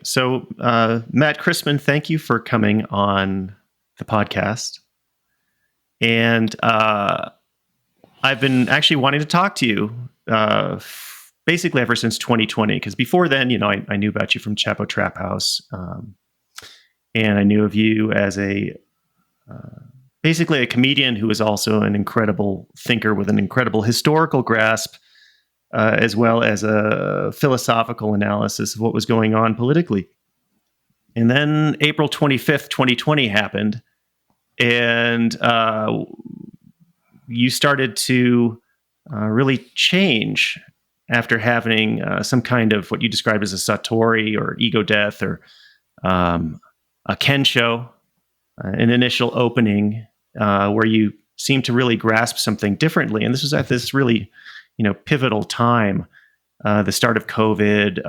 So, Matt Christman, thank you for coming on the podcast. And I've been actually wanting to talk to you basically ever since 2020, because before then, I knew about you from Chapo Trap House. And I knew of you as basically a comedian who is also an incredible thinker with an incredible historical grasp, as well as a philosophical analysis of what was going on politically. And then April 25th, 2020 happened, and you started to really change after having some kind of what you described as a satori or ego death or a kensho, an initial opening where you seemed to really grasp something differently. And this was at this really, pivotal time, the start of COVID.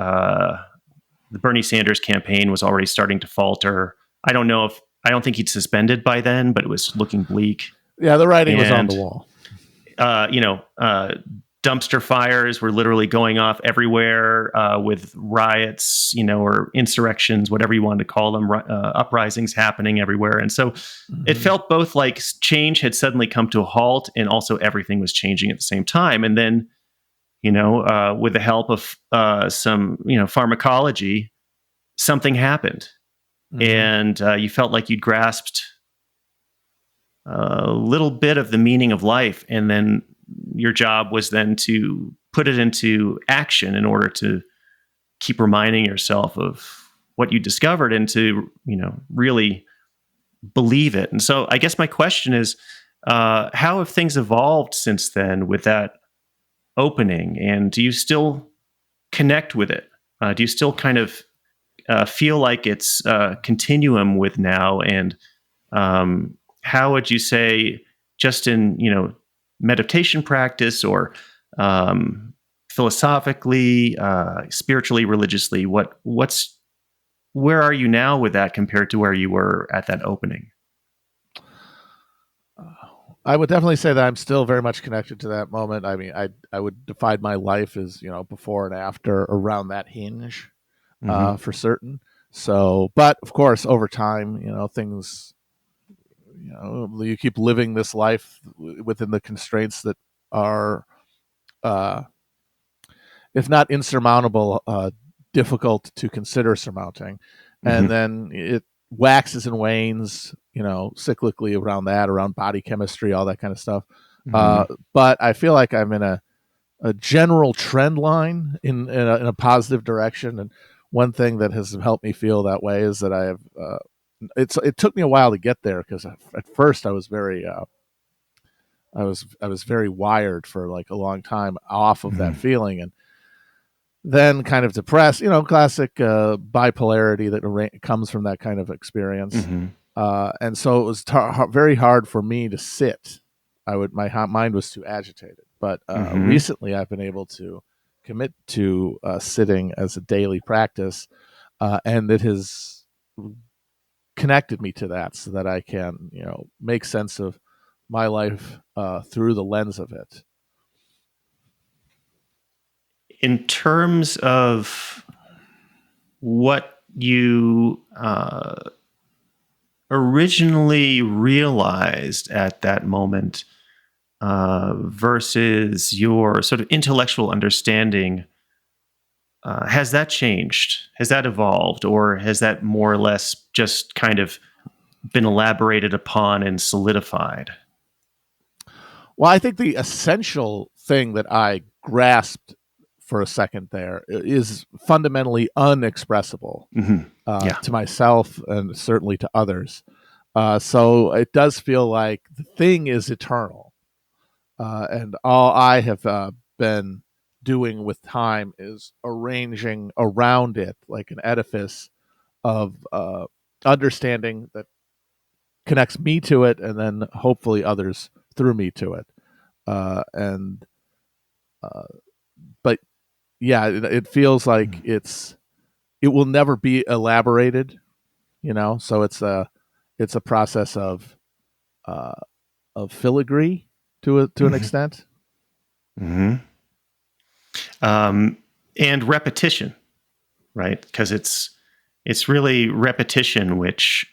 The Bernie Sanders campaign was already starting to falter. I don't think he'd suspended by then, but it was looking bleak. Yeah, the writing was on the wall. Dumpster fires were literally going off everywhere with riots, or insurrections, whatever you wanted to call them, uprisings happening everywhere. And so it felt both like change had suddenly come to a halt and also everything was changing at the same time. And then, with the help of some, pharmacology, something happened. And you felt like you'd grasped a little bit of the meaning of life, and then your job was then to put it into action in order to keep reminding yourself of what you discovered and to, really believe it. And so I guess my question is, how have things evolved since then with that opening? And do you still connect with it? Do you still kind of feel like it's a continuum with now? And how would you say, just in, meditation practice or philosophically, spiritually, religiously, where are you now with that compared to where you were at that opening? I would definitely say that I'm still very much connected to that moment. I mean, I would define my life as, before and after around that hinge, for certain. So, but of course, over time, things, you keep living this life within the constraints that are, if not insurmountable, difficult to consider surmounting. And then it waxes and wanes, cyclically around body chemistry, all that kind of stuff. But I feel like I'm in a general trend line in a positive direction. And one thing that has helped me feel that way is that I have, it took me a while to get there, because at first I was very, I was very wired for like a long time off of that feeling, and then kind of depressed, classic bipolarity that comes from that kind of experience. And so it was very hard for me to sit. My mind was too agitated. But recently I've been able to commit to sitting as a daily practice, and it has connected me to that, so that I can, make sense of my life through the lens of it. In terms of what you originally realized at that moment versus your sort of intellectual understanding, has that changed? Has that evolved? Or has that more or less just kind of been elaborated upon and solidified? Well, I think the essential thing that I grasped for a second there is fundamentally unexpressible to myself and certainly to others. So it does feel like the thing is eternal. And all I have been doing with time is arranging around it like an edifice of understanding that connects me to it, and then hopefully others through me to it. But yeah, it feels like it will never be elaborated, so it's a process of filigree to an extent. And repetition, right? Because it's it's really repetition, which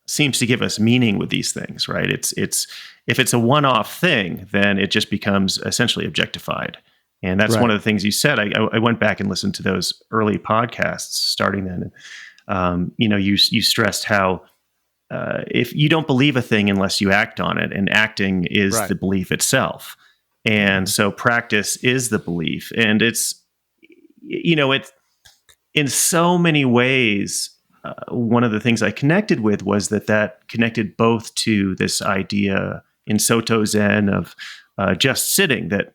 seems to give us meaning with these things, right? It's if it's a one-off thing, then it just becomes essentially objectified. And that's one of the things you said. I went back and listened to those early podcasts starting then. You stressed how if you don't believe a thing unless you act on it, and acting is the belief itself. And so practice is the belief. And it's in so many ways, one of the things I connected with was that connected both to this idea in Soto Zen of just sitting, that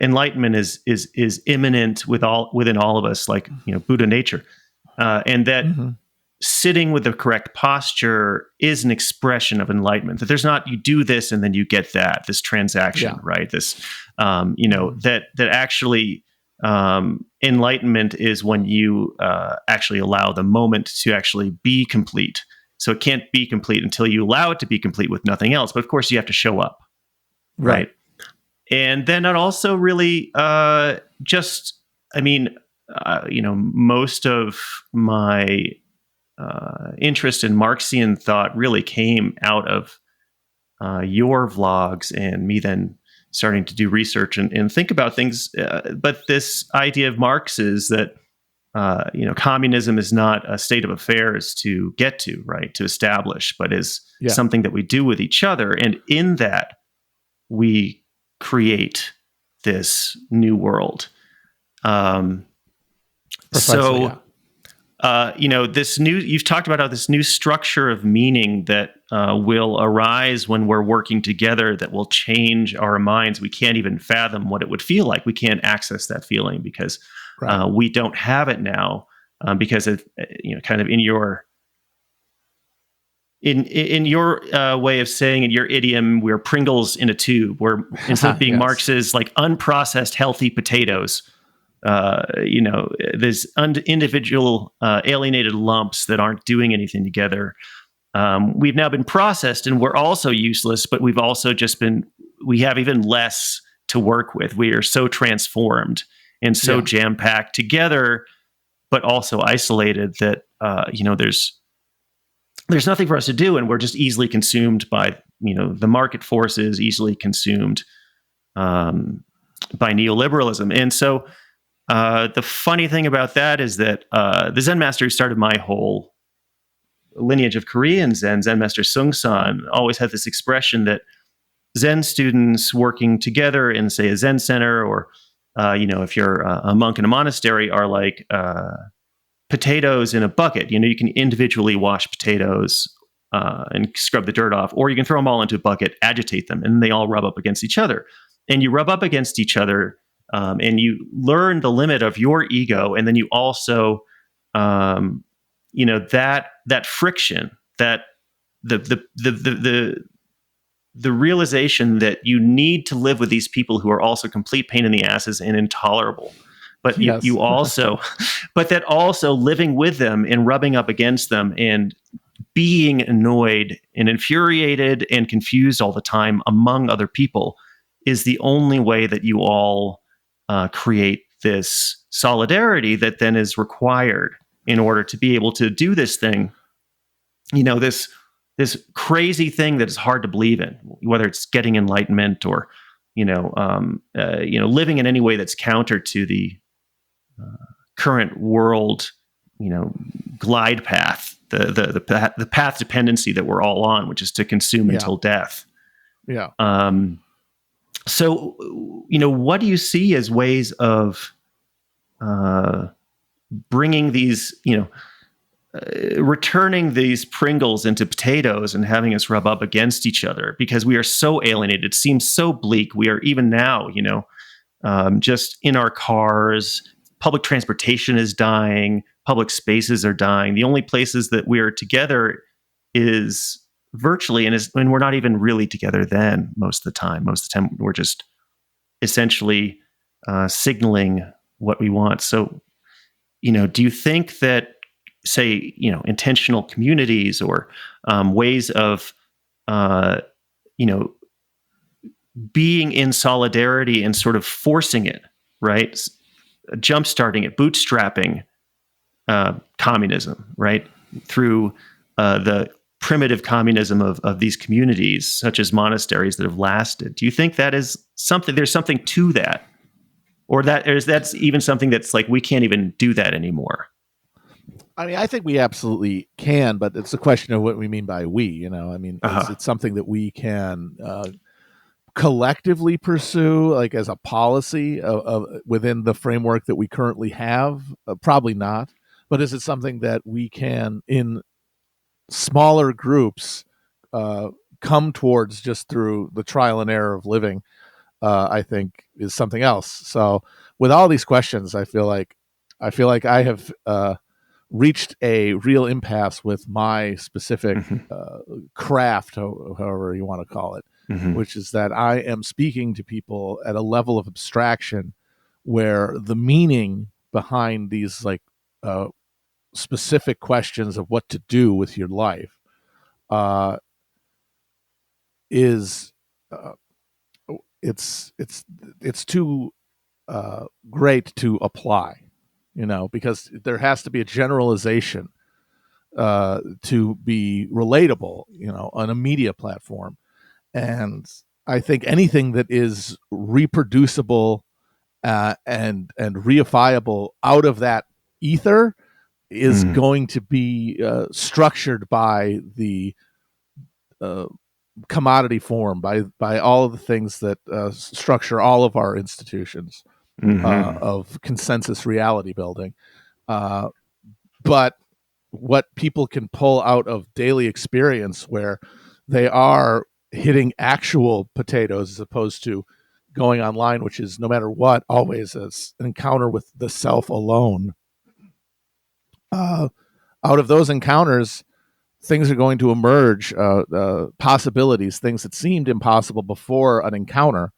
enlightenment is imminent within all of us, like Buddha nature, and that sitting with the correct posture is an expression of enlightenment. That there's not you do this and then you get this transaction, right? This that actually. Enlightenment is when you actually allow the moment to actually be complete. So it can't be complete until you allow it to be complete with nothing else. But of course, you have to show up, right? And then it also really most of my interest in Marxian thought really came out of your vlogs and me then starting to do research and think about things. But this idea of Marx is that, communism is not a state of affairs to get to, right, to establish, but is something that we do with each other. And in that, we create this new world. You've talked about how this new structure of meaning that will arise when we're working together, that will change our minds. We can't even fathom what it would feel like. We can't access that feeling because we don't have it now, because of, kind of in your way of saying it, your idiom, we're Pringles in a tube. We're, instead of being Marx's like unprocessed healthy potatoes, there's individual alienated lumps that aren't doing anything together. We've now been processed, and we're also useless, but we've also we have even less to work with. We are so transformed and so jam-packed together, but also isolated that, there's nothing for us to do, and we're just easily consumed by, the market forces, easily consumed by neoliberalism. And so, the funny thing about that is that the Zen master who started my whole lineage of Korean Zen Master Sung-san, always had this expression that Zen students working together in, say, a Zen center, or if you're a monk in a monastery, are like potatoes in a bucket. You can individually wash potatoes and scrub the dirt off, or you can throw them all into a bucket, agitate them, and they all rub up against each other. And you rub up against each other. And you learn the limit of your ego, and then you also, that friction, that the realization that you need to live with these people who are also complete pain in the asses and intolerable, but you also, but that also living with them and rubbing up against them and being annoyed and infuriated and confused all the time among other people is the only way that you all create this solidarity that then is required in order to be able to do this thing, this crazy thing that is hard to believe in, whether it's getting enlightenment or, living in any way that's counter to the current world, glide path, the path dependency that we're all on, which is to consume until death. Yeah. So, what do you see as ways of bringing these, returning these Pringles into potatoes and having us rub up against each other? Because we are so alienated. It seems so bleak. We are even now, just in our cars. Public transportation is dying. Public spaces are dying. The only places that we are together is virtually, and we're not even really together then most of the time. Most of the time we're just essentially signaling what we want. So, do you think that, say, intentional communities or ways of, being in solidarity and sort of forcing it, right? jumpstarting it, bootstrapping communism, right? Through the primitive communism of these communities, such as monasteries that have lasted. Do you think that is something, there's something to that? Or that's even something that's like, we can't even do that anymore? I mean, I think we absolutely can, but it's a question of what we mean by we, you know, I mean, it's something that we can collectively pursue, like as a policy of within the framework that we currently have? Probably not. But is it something that we can, in smaller groups, come towards just through the trial and error of living? I think is something else. So, with all these questions, I feel like I have reached a real impasse with my specific craft, however you want to call it, which is that I am speaking to people at a level of abstraction where the meaning behind these like specific questions of what to do with your life is it's too great to apply, you know, because there has to be a generalization to be relatable, you know, on a media platform. And I think anything that is reproducible and reifiable out of that ether is going to be structured by the commodity form, by all of the things that structure all of our institutions of consensus reality building. But what people can pull out of daily experience, where they are hitting actual potatoes as opposed to going online, which is no matter what always as an encounter with the self alone. Out of those encounters, things are going to emerge, possibilities, things that seemed impossible before an encounter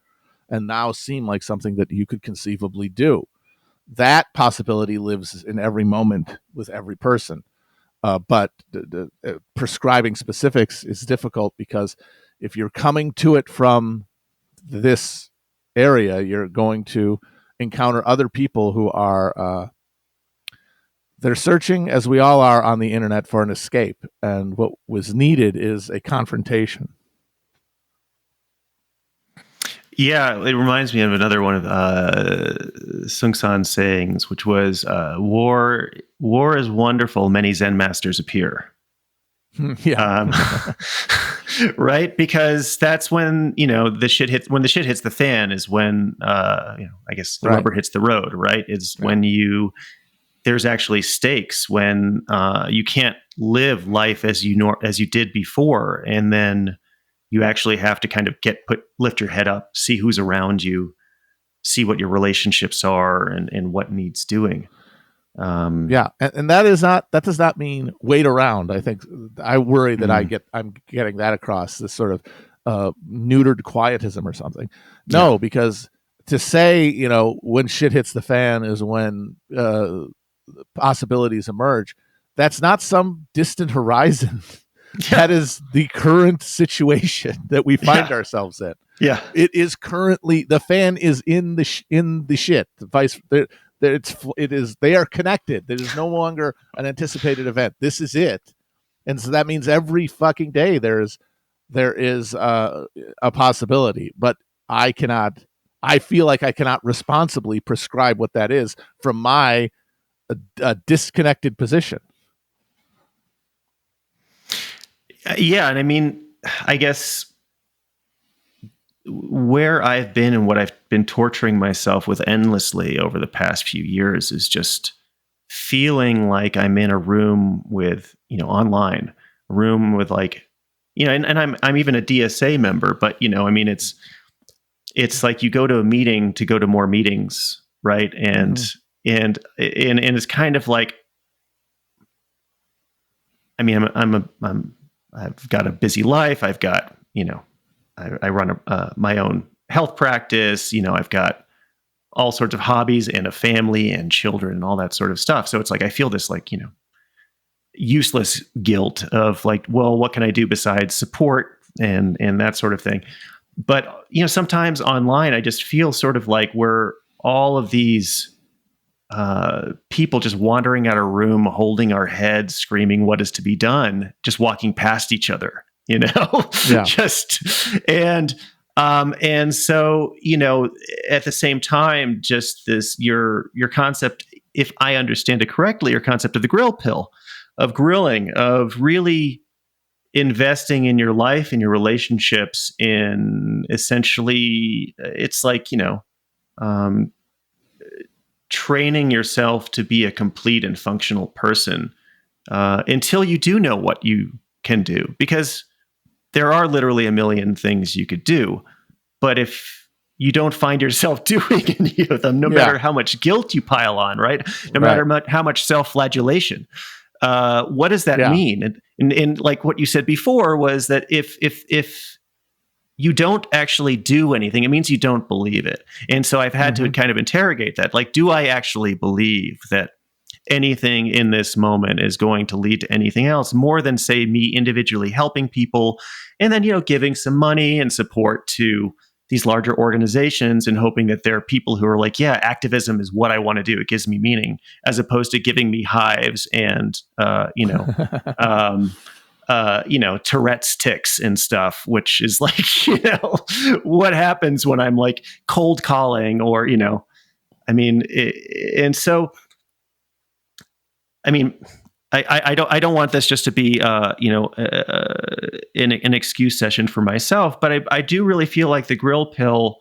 and now seem like something that you could conceivably do. That possibility lives in every moment with every person. But prescribing specifics is difficult, because if you're coming to it from this area, you're going to encounter other people who are they're searching, as we all are on the internet, for an escape, and what was needed is a confrontation. Yeah, it reminds me of another one of Sung San's sayings, which was, war is wonderful, many Zen masters appear. Yeah. Right? Because that's when, you know, the shit hits the fan, is when, I guess the rubber hits the road, right? It's when there's actually stakes, when you can't live life as you did before, and then you actually have to kind of lift your head up, see who's around you, see what your relationships are, and what needs doing. And that does not mean wait around. I think I worry that I'm getting that across, this sort of neutered quietism or something. No, because to say, you know, when shit hits the fan is when possibilities emerge, that's not some distant horizon. That is the current situation that we find ourselves in. Yeah, it is currently, the fan is in the shit. They are connected. There is no longer an anticipated event. This is it, and so that means every fucking day there is a possibility. But I feel like I cannot responsibly prescribe what that is from my disconnected position. Yeah, and I mean, I guess where I've been and what I've been torturing myself with endlessly over the past few years is just feeling like I'm in a room with, you know, online, a room with, like, you know, and I'm even a DSA member, but, you know, I mean, it's like you go to a meeting to go to more meetings, right? And it's kind of like, I mean, I've got a busy life. I've got, you know, I run my own health practice. You know, I've got all sorts of hobbies and a family and children and all that sort of stuff. So it's like, I feel this, like, you know, useless guilt of like, well, what can I do besides support and that sort of thing. But, you know, sometimes online, I just feel sort of like we're all of these people just wandering out of room, holding our heads, screaming, "What is to be done?" Just walking past each other, Yeah. And so, at the same time, just this, your concept, if I understand it correctly, your concept of the grill pill, of grilling, of really investing in your life and your relationships, in essentially, it's like, um, training yourself to be a complete and functional person, until you do know what you can do, because there are literally a million things you could do. But if you don't find yourself doing any of them, no matter how much guilt you pile on, right? No matter how much self-flagellation, what does that mean? And like what you said before was that if you don't actually do anything, it means you don't believe it. And so I've had to kind of interrogate that. Like, do I actually believe that anything in this moment is going to lead to anything else more than, say, me individually helping people, and then, giving some money and support to these larger organizations, and hoping that there are people who are like, yeah, activism is what I want to do. It gives me meaning, as opposed to giving me hives and, Tourette's tics and stuff, which is like, what happens when I'm like cold calling, or, and so, I don't want this just to be, an excuse session for myself, but I do really feel like the grill pill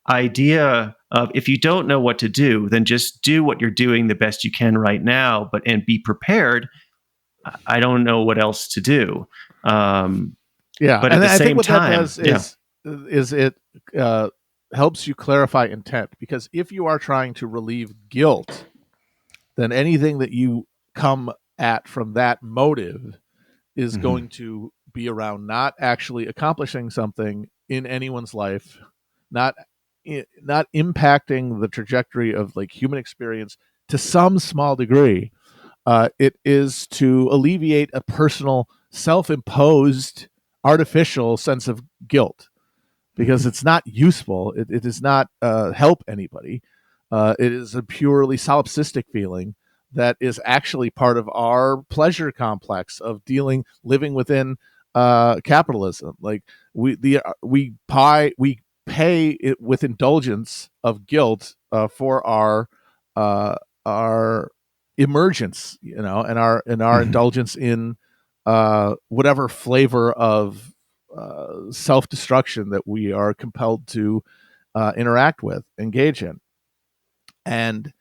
idea of, if you don't know what to do, then just do what you're doing the best you can right now, and be prepared. I don't know what else to do. But at the same time, is it helps you clarify intent, because if you are trying to relieve guilt, then anything that you come at from that motive is going to be around not actually accomplishing something in anyone's life, not impacting the trajectory of like human experience to some small degree. It is to alleviate a personal, self-imposed, artificial sense of guilt, because it's not useful. It does not help anybody. It is a purely solipsistic feeling that is actually part of our pleasure complex of living within capitalism. Like we pay it with indulgence of guilt for our emergence, and our indulgence in whatever flavor of self-destruction that we are compelled to engage in. And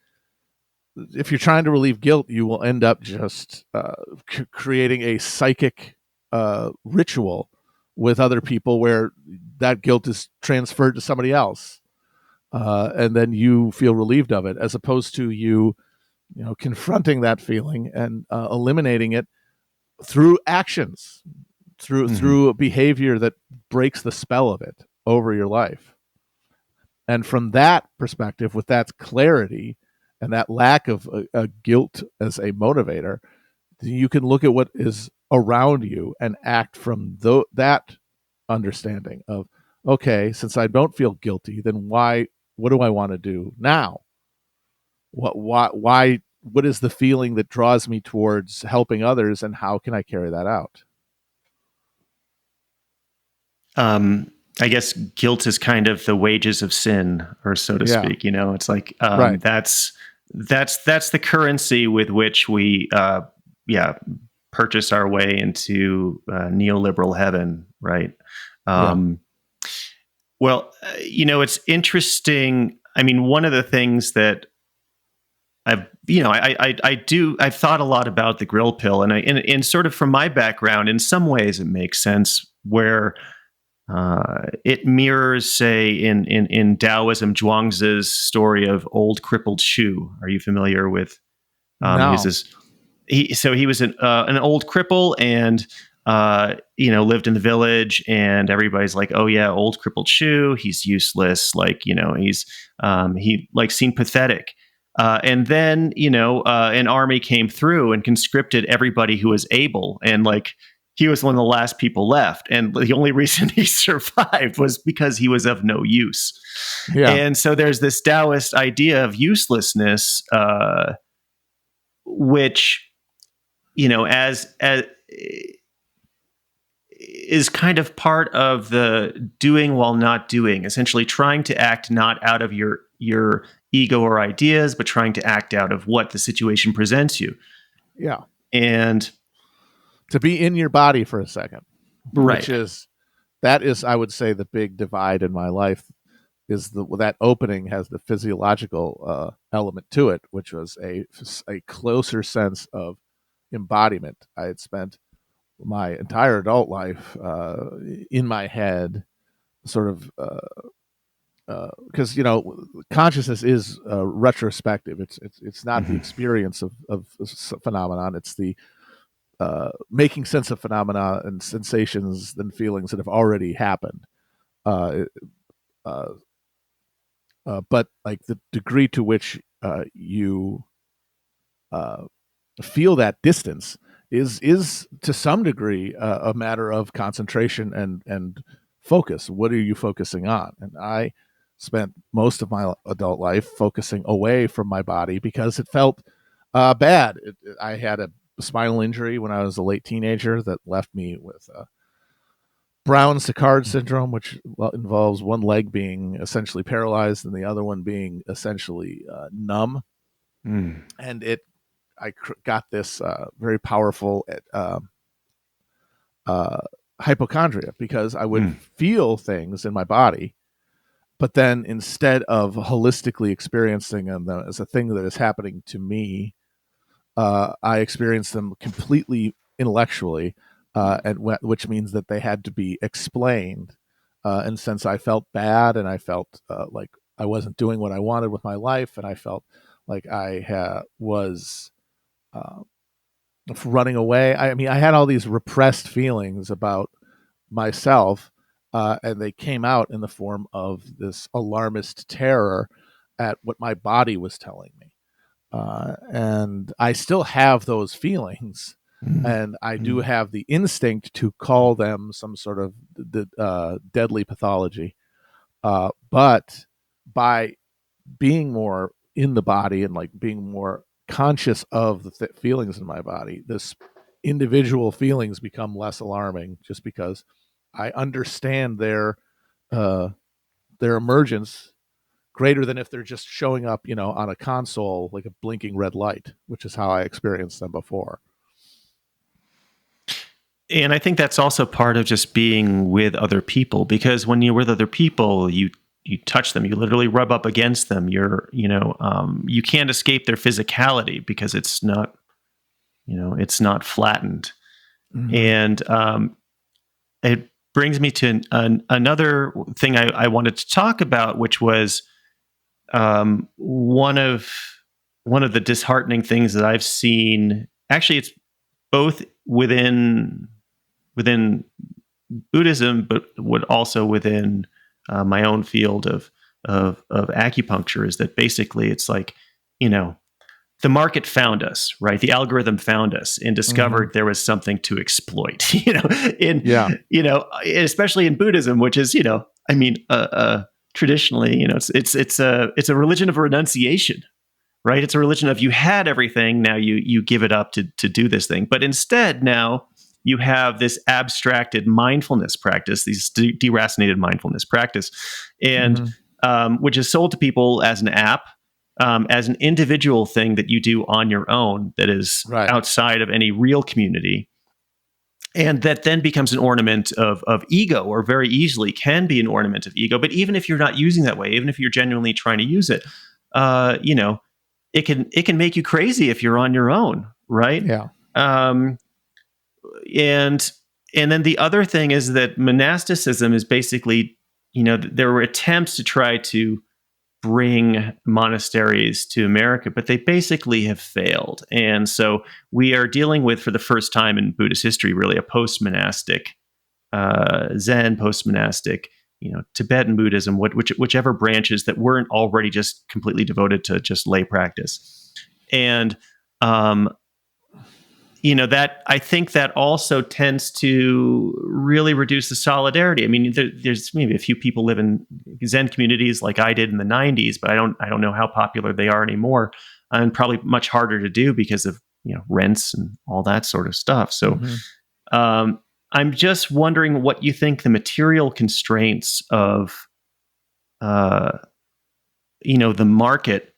if you're trying to relieve guilt, you will end up just creating a psychic ritual with other people where that guilt is transferred to somebody else, and then you feel relieved of it, as opposed to you confronting that feeling and eliminating it through actions, through a behavior that breaks the spell of it over your life. And from that perspective, with that clarity and that lack of guilt as a motivator, you can look at what is around you and act from that understanding of, okay, since I don't feel guilty, then what do I want to do now? What is the feeling that draws me towards helping others, and how can I carry that out? I guess guilt is kind of the wages of sin, or so to speak. It's like, right. That's the currency with which we purchase our way into neoliberal heaven, right? Well, it's interesting. I mean, one of the things that I've thought a lot about the grill pill, and sort of from my background, in some ways it makes sense, where it mirrors, say, in Taoism, Zhuangzi's story of old crippled Shu. Are you familiar with? No. He was an old cripple, and lived in the village, and everybody's like, oh yeah, old crippled Shu, he's useless. Like, he's he like seemed pathetic. And then, an army came through and conscripted everybody who was able, and like he was one of the last people left. And the only reason he survived was because he was of no use. Yeah. And so there's this Taoist idea of uselessness, which, as is kind of part of the doing while not doing, essentially trying to act not out of your ego or ideas, but trying to act out of what the situation presents you. Yeah. And to be in your body for a second, right. that is, I would say, the big divide in my life is that opening has the physiological element to it, which was a closer sense of embodiment. I had spent my entire adult life in my head, sort of, because consciousness is retrospective. It's not the experience of phenomenon. It's the making sense of phenomena and sensations and feelings that have already happened. But like the degree to which you feel that distance is to some degree a matter of concentration and focus. What are you focusing on? And I spent most of my adult life focusing away from my body because it felt bad. I had a spinal injury when I was a late teenager that left me with Brown-Séquard syndrome, which involves one leg being essentially paralyzed and the other one being essentially numb. And I got this very powerful hypochondria because I would feel things in my body, but then instead of holistically experiencing them as a thing that is happening to me, I experienced them completely intellectually, which means that they had to be explained. And since I felt bad and I felt like I wasn't doing what I wanted with my life, and I felt like I was running away. I mean, I had all these repressed feelings about myself, and they came out in the form of this alarmist terror at what my body was telling me. And I still have those feelings, and I do have the instinct to call them some sort of deadly pathology. But by being more in the body and like being more conscious of the feelings in my body, this individual feelings become less alarming just because I understand their emergence greater than if they're just showing up, on a console like a blinking red light, which is how I experienced them before. And I think that's also part of just being with other people, because when you're with other people, you touch them, you literally rub up against them. You can't escape their physicality because it's not flattened. And it brings me to another thing I wanted to talk about, which was one of the disheartening things that I've seen. Actually, it's both within Buddhism, but also within my own field of acupuncture, is that basically it's like, the market found us, right? The algorithm found us and discovered there was something to exploit, especially in Buddhism, which is, traditionally, it's a religion of renunciation, right? It's a religion of you had everything, now you give it up to do this thing. But instead now you have this abstracted mindfulness practice, these deracinated mindfulness practice, and which is sold to people as an app, as an individual thing that you do on your own that is outside of any real community. And that then becomes an ornament of ego, or very easily can be an ornament of ego. But even if you're not using that way, even if you're genuinely trying to use it, it can make you crazy if you're on your own, right? Yeah. And then the other thing is that monasticism is basically, there were attempts to try to bring monasteries to America, but they basically have failed. And so we are dealing with, for the first time in Buddhist history, really a post-monastic Zen, post-monastic, Tibetan Buddhism, whichever branches that weren't already just completely devoted to just lay practice. And that I think that also tends to really reduce the solidarity. I mean, there's maybe a few people live in Zen communities like I did in the '90s, but I don't know how popular they are anymore, and probably much harder to do because of rents and all that sort of stuff. So I'm just wondering what you think the material constraints of the market.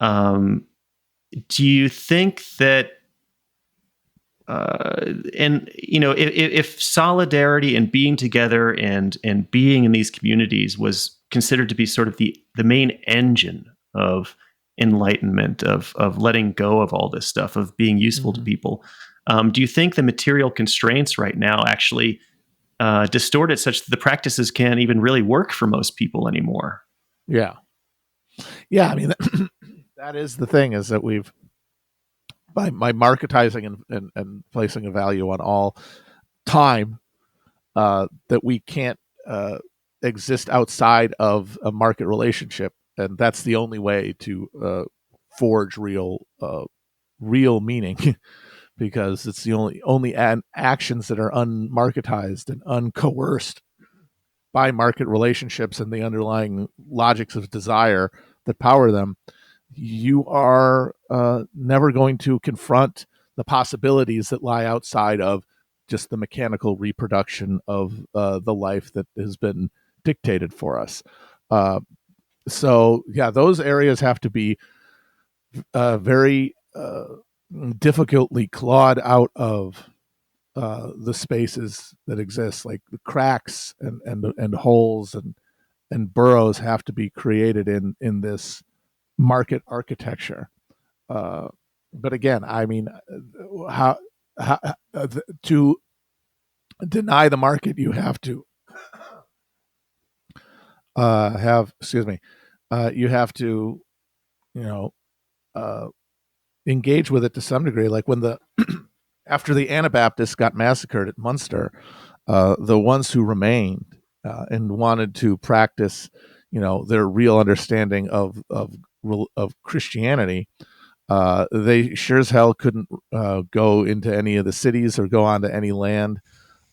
Do you think that and if solidarity and being together and being in these communities was considered to be sort of the main engine of enlightenment, of letting go of all this stuff, of being useful to people, do you think the material constraints right now actually distort it such that the practices can't even really work for most people anymore? Yeah. I mean, that is the thing, is that we've, by marketizing and placing a value on all time, that we can't exist outside of a market relationship, and that's the only way to forge real meaning, because it's the only actions that are unmarketized and uncoerced by market relationships and the underlying logics of desire that power them. You are never going to confront the possibilities that lie outside of just the mechanical reproduction of the life that has been dictated for us. So those areas have to be very difficultly clawed out of the spaces that exist, like the cracks and holes and burrows have to be created in this market architecture. But again, I mean, how to deny the market, you have to you have to engage with it to some degree. Like when after the Anabaptists got massacred at Munster, the ones who remained and wanted to practice, their real understanding of Christianity, they sure as hell couldn't go into any of the cities or go onto any land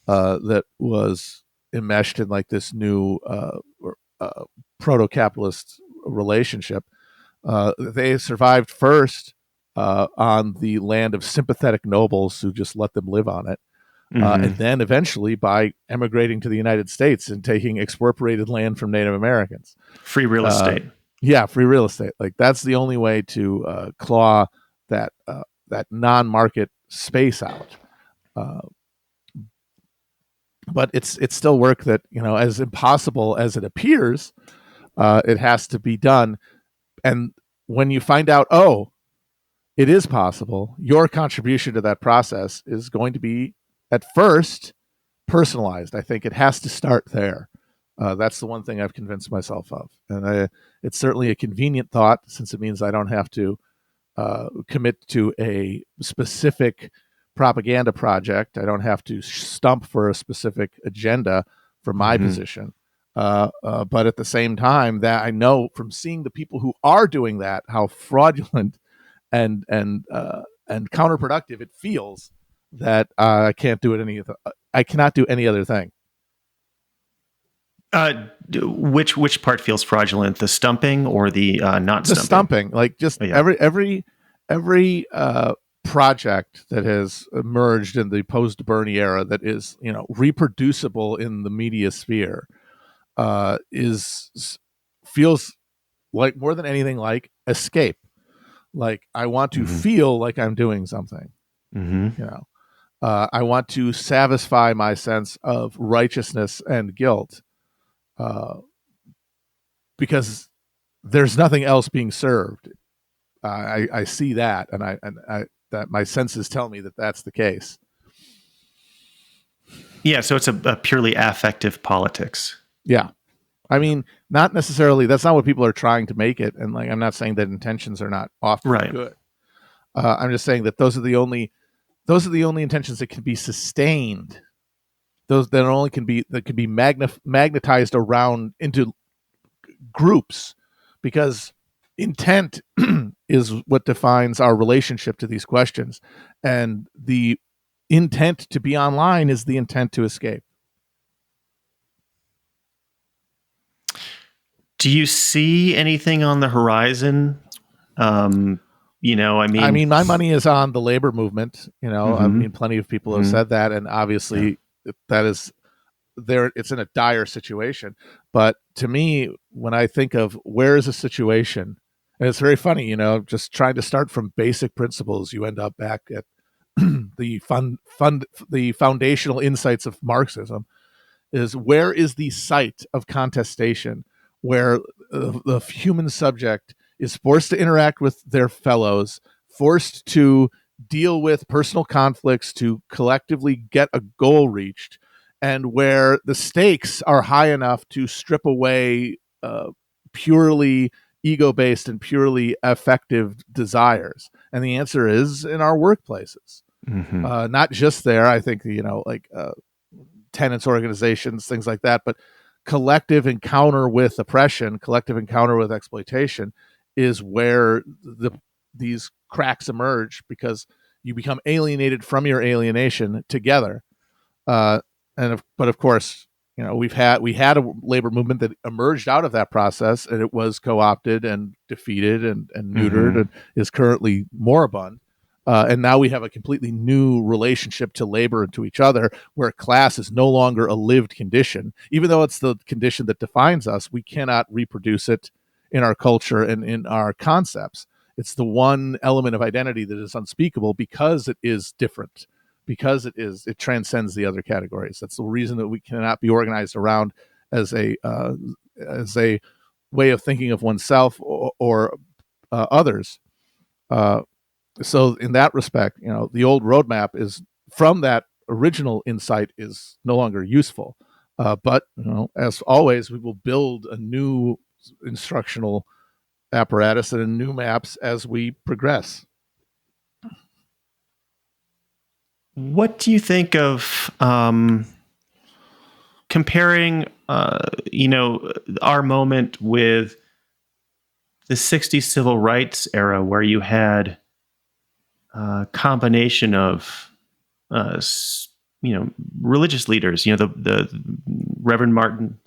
that was enmeshed in like this new proto-capitalist relationship. They survived first on the land of sympathetic nobles who just let them live on it. And then eventually by emigrating to the United States and taking expropriated land from Native Americans. Free real estate. Free real estate. Like that's the only way to claw that non-market space out. But it's still work that, as impossible as it appears, it has to be done. And when you find out, it is possible, your contribution to that process is going to be, at first, personalized. I think it has to start there. That's the one thing I've convinced myself of. And it's certainly a convenient thought, since it means I don't have to commit to a specific propaganda project. I don't have to stump for a specific agenda for my position. But at the same time, that I know from seeing the people who are doing that, how fraudulent and counterproductive it feels, that I cannot do any other thing. Which part feels fraudulent? The stumping or the not stumping? The stumping, like just every project that has emerged in the post-Bernie era that is reproducible in the media sphere feels like more than anything like escape. Like I want to feel like I'm doing something. I want to satisfy my sense of righteousness and guilt, because there's nothing else being served. I see that, and I that my senses tell me that that's the case. Yeah, so it's a purely affective politics. Yeah. I mean, not necessarily. That's not what people are trying to make it. And like, I'm not saying that intentions are not often good. I'm just saying that those are the only intentions that can be sustained. Those that can be magnetized around into groups, because intent is what defines our relationship to these questions, and the intent to be online is the intent to escape. Do you see anything on the horizon? I mean, my money is on the labor movement. I mean, plenty of people have said that, and obviously that is there. It's in a dire situation. But to me, when I think of where is a situation, and it's very funny, just trying to start from basic principles, you end up back at the foundational insights of Marxism. Is where is the site of contestation where the human subject is forced to interact with their fellows, forced to deal with personal conflicts to collectively get a goal reached, and where the stakes are high enough to strip away purely ego-based and purely affective desires. And the answer is in our workplaces. Not just there. I think, tenants organizations, things like that, but collective encounter with oppression, collective encounter with exploitation is where these cracks emerge, because you become alienated from your alienation together. But of course, we had a labor movement that emerged out of that process, and it was co-opted and defeated and neutered and is currently moribund. And now we have a completely new relationship to labor and to each other, where class is no longer a lived condition. Even though it's the condition that defines us, we cannot reproduce it in our culture and in our concepts. It's the one element of identity that is unspeakable because it is different, because it transcends the other categories. That's the reason that we cannot be organized around as a way of thinking of oneself or others. So in that respect, the old roadmap is, from that original insight, is no longer useful. But as always, we will build a new instructional apparatus and new maps as we progress. What do you think of comparing, our moment with the 60s civil rights era, where you had a combination of, religious leaders, the Reverend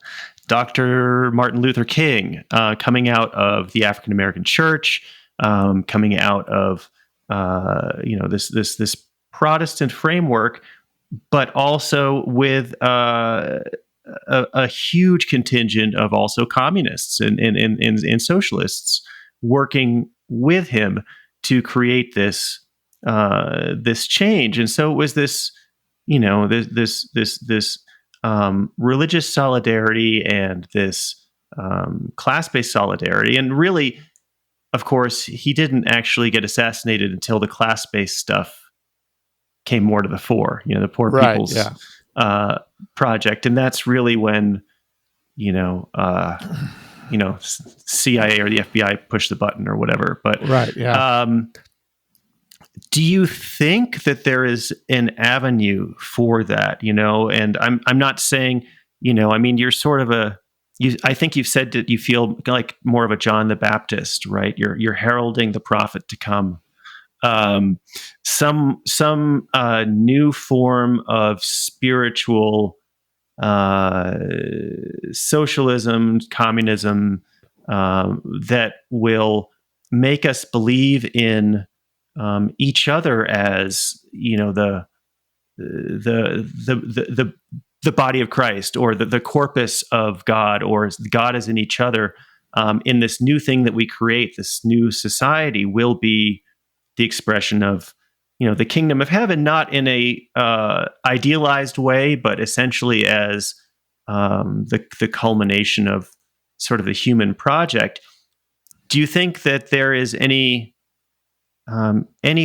Dr. Martin Luther King, coming out of the African American church, coming out of, this Protestant framework, but also with a huge contingent of also communists and socialists working with him to create this change. And so it was this, this religious solidarity and this class-based solidarity. And really, of course, he didn't actually get assassinated until the class-based stuff came more to the fore, the Poor People's Project. And that's really when, CIA or the FBI pushed the button or whatever. But do you think that there is an avenue for that? And I'm not saying, you're sort of I think you've said that you feel like more of a John the Baptist, right? You're heralding the prophet to come. Some new form of spiritual socialism, communism, that will make us believe in each other as, the body of Christ, or the corpus of God, or God is in each other. In this new thing that we create, this new society will be the expression of, the kingdom of heaven, not in a idealized way, but essentially as the culmination of sort of the human project. Do you think that there is any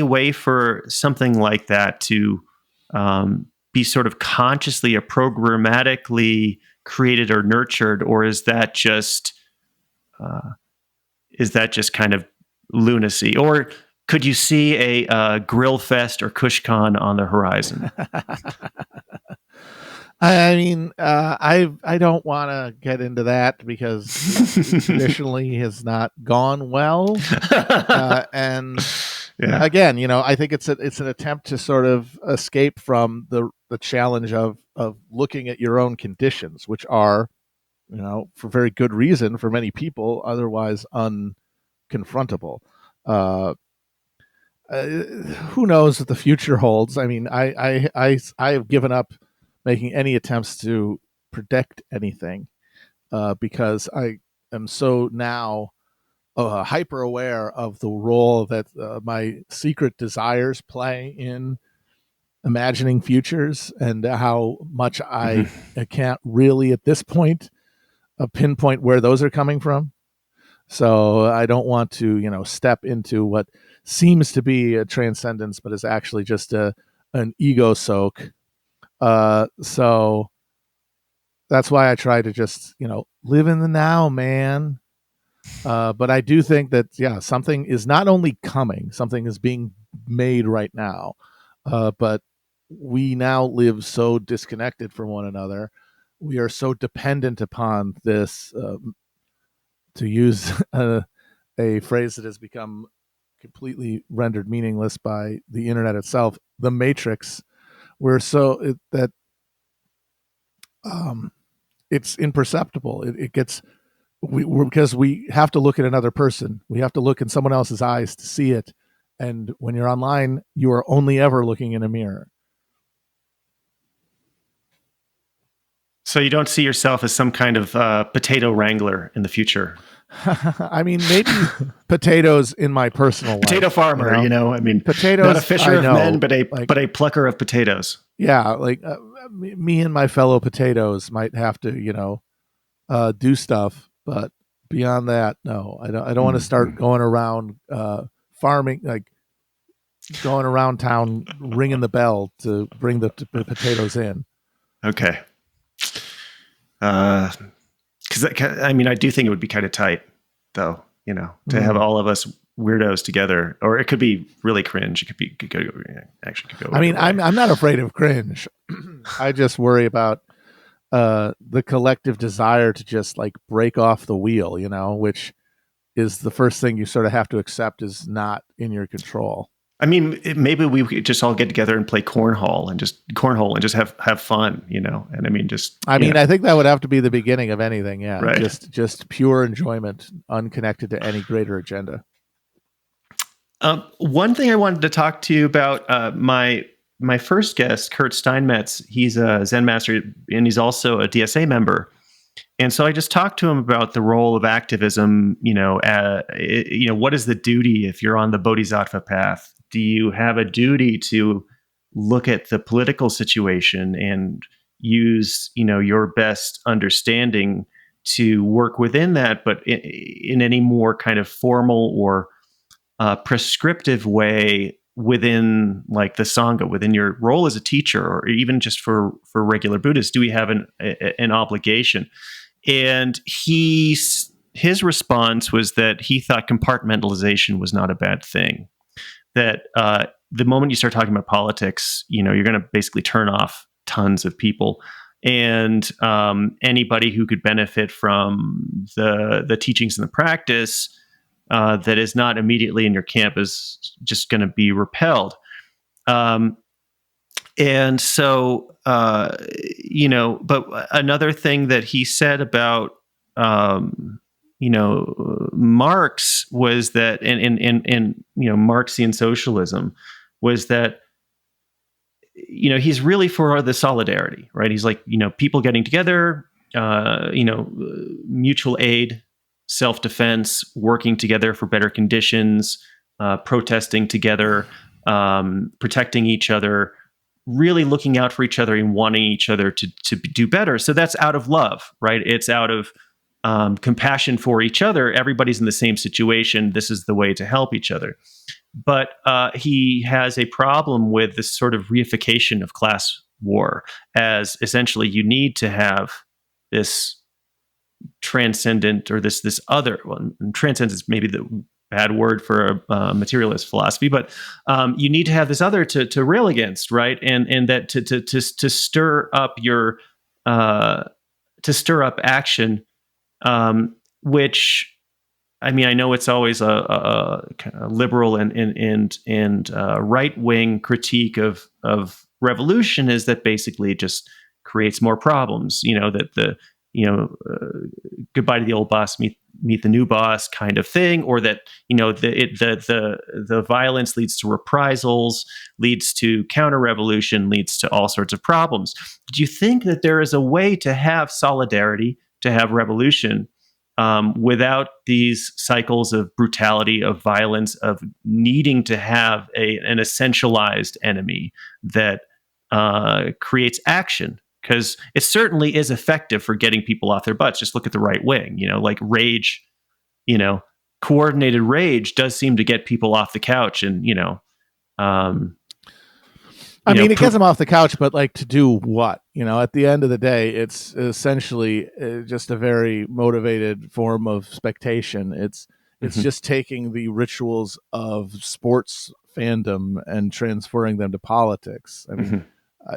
way for something like that to be sort of consciously or programmatically created or nurtured, or is that just kind of lunacy? Or could you see a grill fest or KushCon on the horizon? I mean, I don't want to get into that because it traditionally has not gone well. And Yeah. again, I think it's an attempt to sort of escape from the challenge of looking at your own conditions, which are, for very good reason for many people, otherwise unconfrontable. Uh, who knows what the future holds? I mean, I have given up making any attempts to predict anything because I am so now hyper aware of the role that my secret desires play in imagining futures, and how much I can't really at this point pinpoint where those are coming from. So I don't want to, step into what seems to be a transcendence, but is actually just an ego soak. So that's why I try to just, live in the now, man. But I do think that, yeah, something is not only coming, something is being made right now. But we now live so disconnected from one another. We are so dependent upon this, to use a phrase that has become completely rendered meaningless by the internet itself, the matrix. We're that it's imperceptible. It gets because we have to look at another person. We have to look in someone else's eyes to see it. And when you're online, you are only ever looking in a mirror. So you don't see yourself as some kind of potato wrangler in the future. I mean, maybe potatoes in my personal life. Potato farmer, I mean, potatoes. Not a fisher of men, but a plucker of potatoes. Yeah, like me and my fellow potatoes might have to, do stuff, but beyond that, no, I don't want to start going around farming, like going around town ringing the bell to bring the potatoes in. Okay. Because I mean, I do think it would be kind of tight, though. To have all of us weirdos together, or it could be really cringe. It could go. Actually, could go. I mean, I'm not afraid of cringe. I just worry about the collective desire to just like break off the wheel, which is the first thing you sort of have to accept is not in your control. I mean, maybe we could just all get together and play cornhole and just have fun, And I mean, I think that would have to be the beginning of anything. Yeah, right. Just pure enjoyment, unconnected to any greater agenda. One thing I wanted to talk to you about, my first guest, Kurt Steinmetz. He's a Zen master and he's also a DSA member. And so I just talked to him about the role of activism. What is the duty if you're on the bodhisattva path? Do you have a duty to look at the political situation and use, your best understanding to work within that, but in any more kind of formal or prescriptive way within like the Sangha, within your role as a teacher, or even just for regular Buddhists? Do we have an obligation? And his response was that he thought compartmentalization was not a bad thing. That the moment you start talking about politics, you're going to basically turn off tons of people, and anybody who could benefit from the teachings and the practice that is not immediately in your camp is just going to be repelled. And so, but another thing that he said about, Marx was that, and Marxian socialism was that, he's really for the solidarity, right? He's like, people getting together, mutual aid, self-defense, working together for better conditions, protesting together, protecting each other, really looking out for each other and wanting each other to do better. So that's out of love, right? It's out of compassion for each other. Everybody's in the same situation. This is the way to help each other. But he has a problem with this sort of reification of class war, as essentially you need to have this transcendent, or this other one. Transcendence is maybe the bad word for a materialist philosophy, but you need to have this other to rail against, right? And that to stir up your to stir up action, which, I mean, I know it's always a kind of liberal and right wing critique of revolution is that basically it just creates more problems. That the goodbye to the old boss, meet the new boss kind of thing, or that the violence leads to reprisals, leads to counter revolution, leads to all sorts of problems. Do you think that there is a way to have solidarity, to have revolution, without these cycles of brutality, of violence, of needing to have an essentialized enemy that creates action? Because it certainly is effective for getting people off their butts. Just look at the right wing, like rage, coordinated rage does seem to get people off the couch. And, I mean, it gets them off the couch, but like to do what? At the end of the day, it's essentially just a very motivated form of spectation. It's just taking the rituals of sports fandom and transferring them to politics. I mean,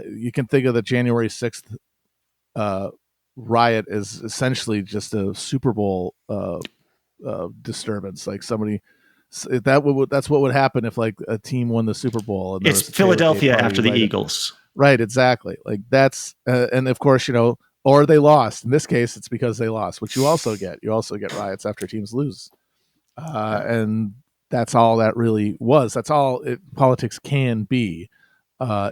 you can think of the January 6th riot as essentially just a Super Bowl disturbance. Like somebody, that's what would happen if like a team won the Super Bowl. And it's Philadelphia after the Eagles. Right, exactly. Like that's, and of course, or they lost. In this case, it's because they lost, which you also get. You also get riots after teams lose. And that's all that really was. That's all politics can be.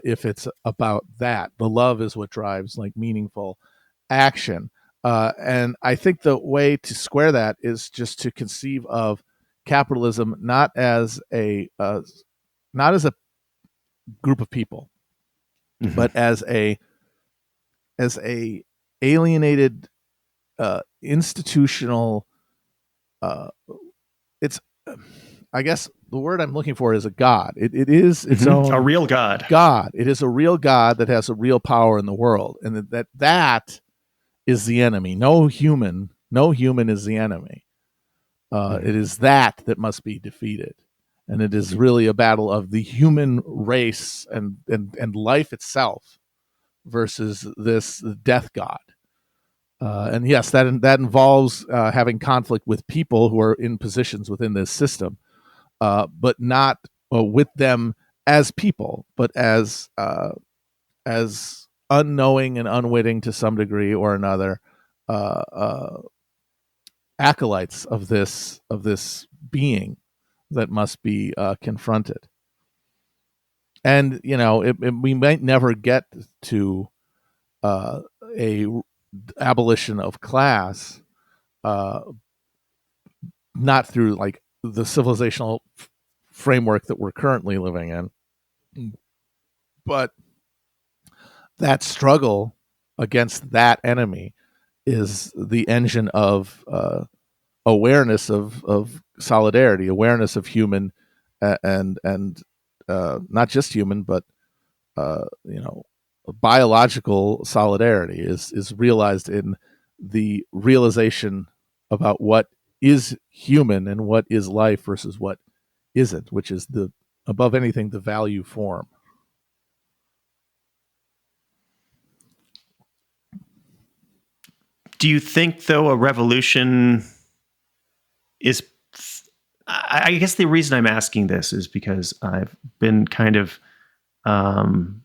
If it's about that. The love is what drives like meaningful action. And I think the way to square that is just to conceive of capitalism not as a group of people, but as a alienated institutional. It's I guess the word I'm looking for is a god. It is its own, a real god. It is a real god that has a real power in the world, and that is the enemy. No human is the enemy. It is that must be defeated, and it is really a battle of the human race and life itself versus this death god. And yes, that involves having conflict with people who are in positions within this system. But not with them as people, but as unknowing and unwitting to some degree or another, acolytes of this being that must be confronted. And we might never get to a abolition of class, not through like the civilizational framework that we're currently living in, but that struggle against that enemy is the engine of awareness of solidarity, awareness of human and not just human, but biological solidarity is realized in the realization about what is human and what is life versus what isn't, which is above anything, the value form. Do you think, though, a revolution is... I guess the reason I'm asking this is because I've been kind of, coming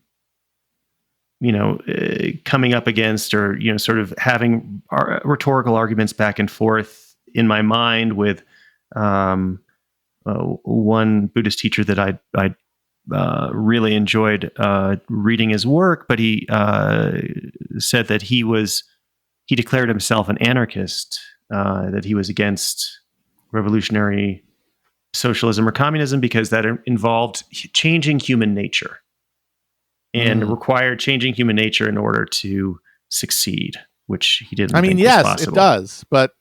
up against or, sort of having rhetorical arguments back and forth in my mind with one Buddhist teacher that I really enjoyed reading his work, but he said that he declared himself an anarchist, that he was against revolutionary socialism or communism because that involved changing human nature and required changing human nature in order to succeed, which he didn't. I mean, yes, it does, but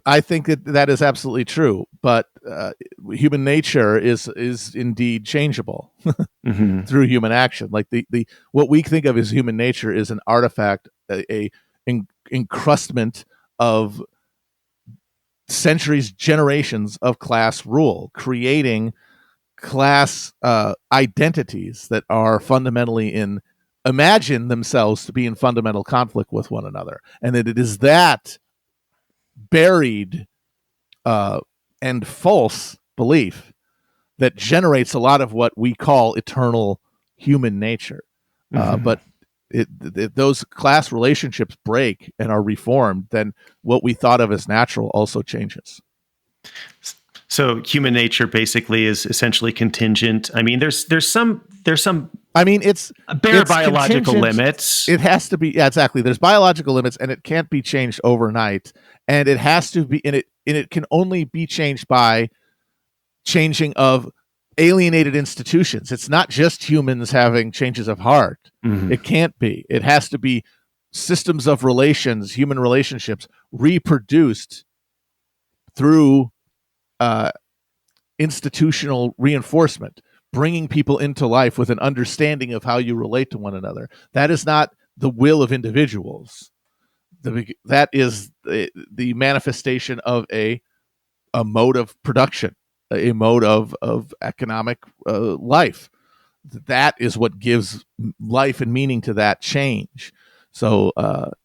I think that is absolutely true. But human nature is indeed changeable through human action. Like the what we think of as human nature is an artifact, a encrustment of centuries, generations of class rule, creating class identities that are fundamentally in imagine themselves to be in fundamental conflict with one another, and that it is that buried and false belief that generates a lot of what we call eternal human nature. But those class relationships break and are reformed, then what we thought of as natural also changes. So human nature basically is essentially contingent. I mean, there's some. I mean, it's biological limits. It has to be, yeah, exactly. There's biological limits, and it can't be changed overnight. And it has to be, and it can only be changed by changing of alienated institutions. It's not just humans having changes of heart. It can't be. It has to be systems of relations, human relationships, reproduced through institutional reinforcement, bringing people into life with an understanding of how you relate to one another. That is not the will of individuals. That is the manifestation of a mode of production, a mode of economic life. That is what gives life and meaning to that change. So,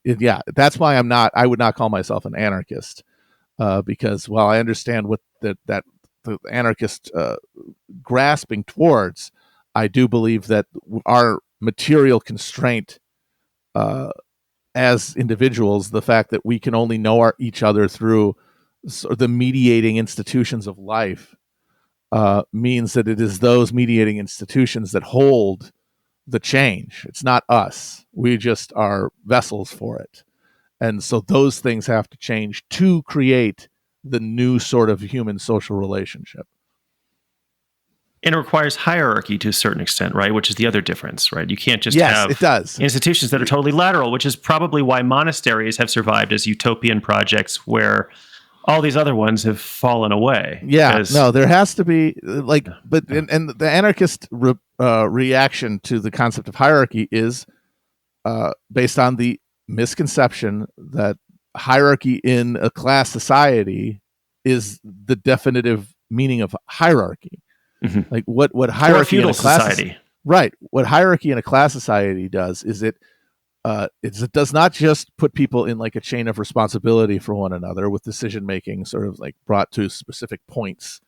that's why I would not call myself an anarchist, because while I understand what that the anarchist grasping towards, I do believe that our material constraint as individuals, the fact that we can only know each other through the mediating institutions of life, means that it is those mediating institutions that hold the change. It's not us. We just are vessels for it. And so those things have to change to create the new sort of human social relationship. And it requires hierarchy to a certain extent, right? Which is the other difference, right? You can't just have it does. institutions that are totally lateral, which is probably why monasteries have survived as utopian projects where all these other ones have fallen away. Yeah, no, there has to be and the anarchist reaction to the concept of hierarchy is based on the misconception that hierarchy in a class society is the definitive meaning of hierarchy. Like what hierarchy or a feudal in a class society, right? What hierarchy in a class society does is it does not just put people in like a chain of responsibility for one another with decision making sort of like brought to specific points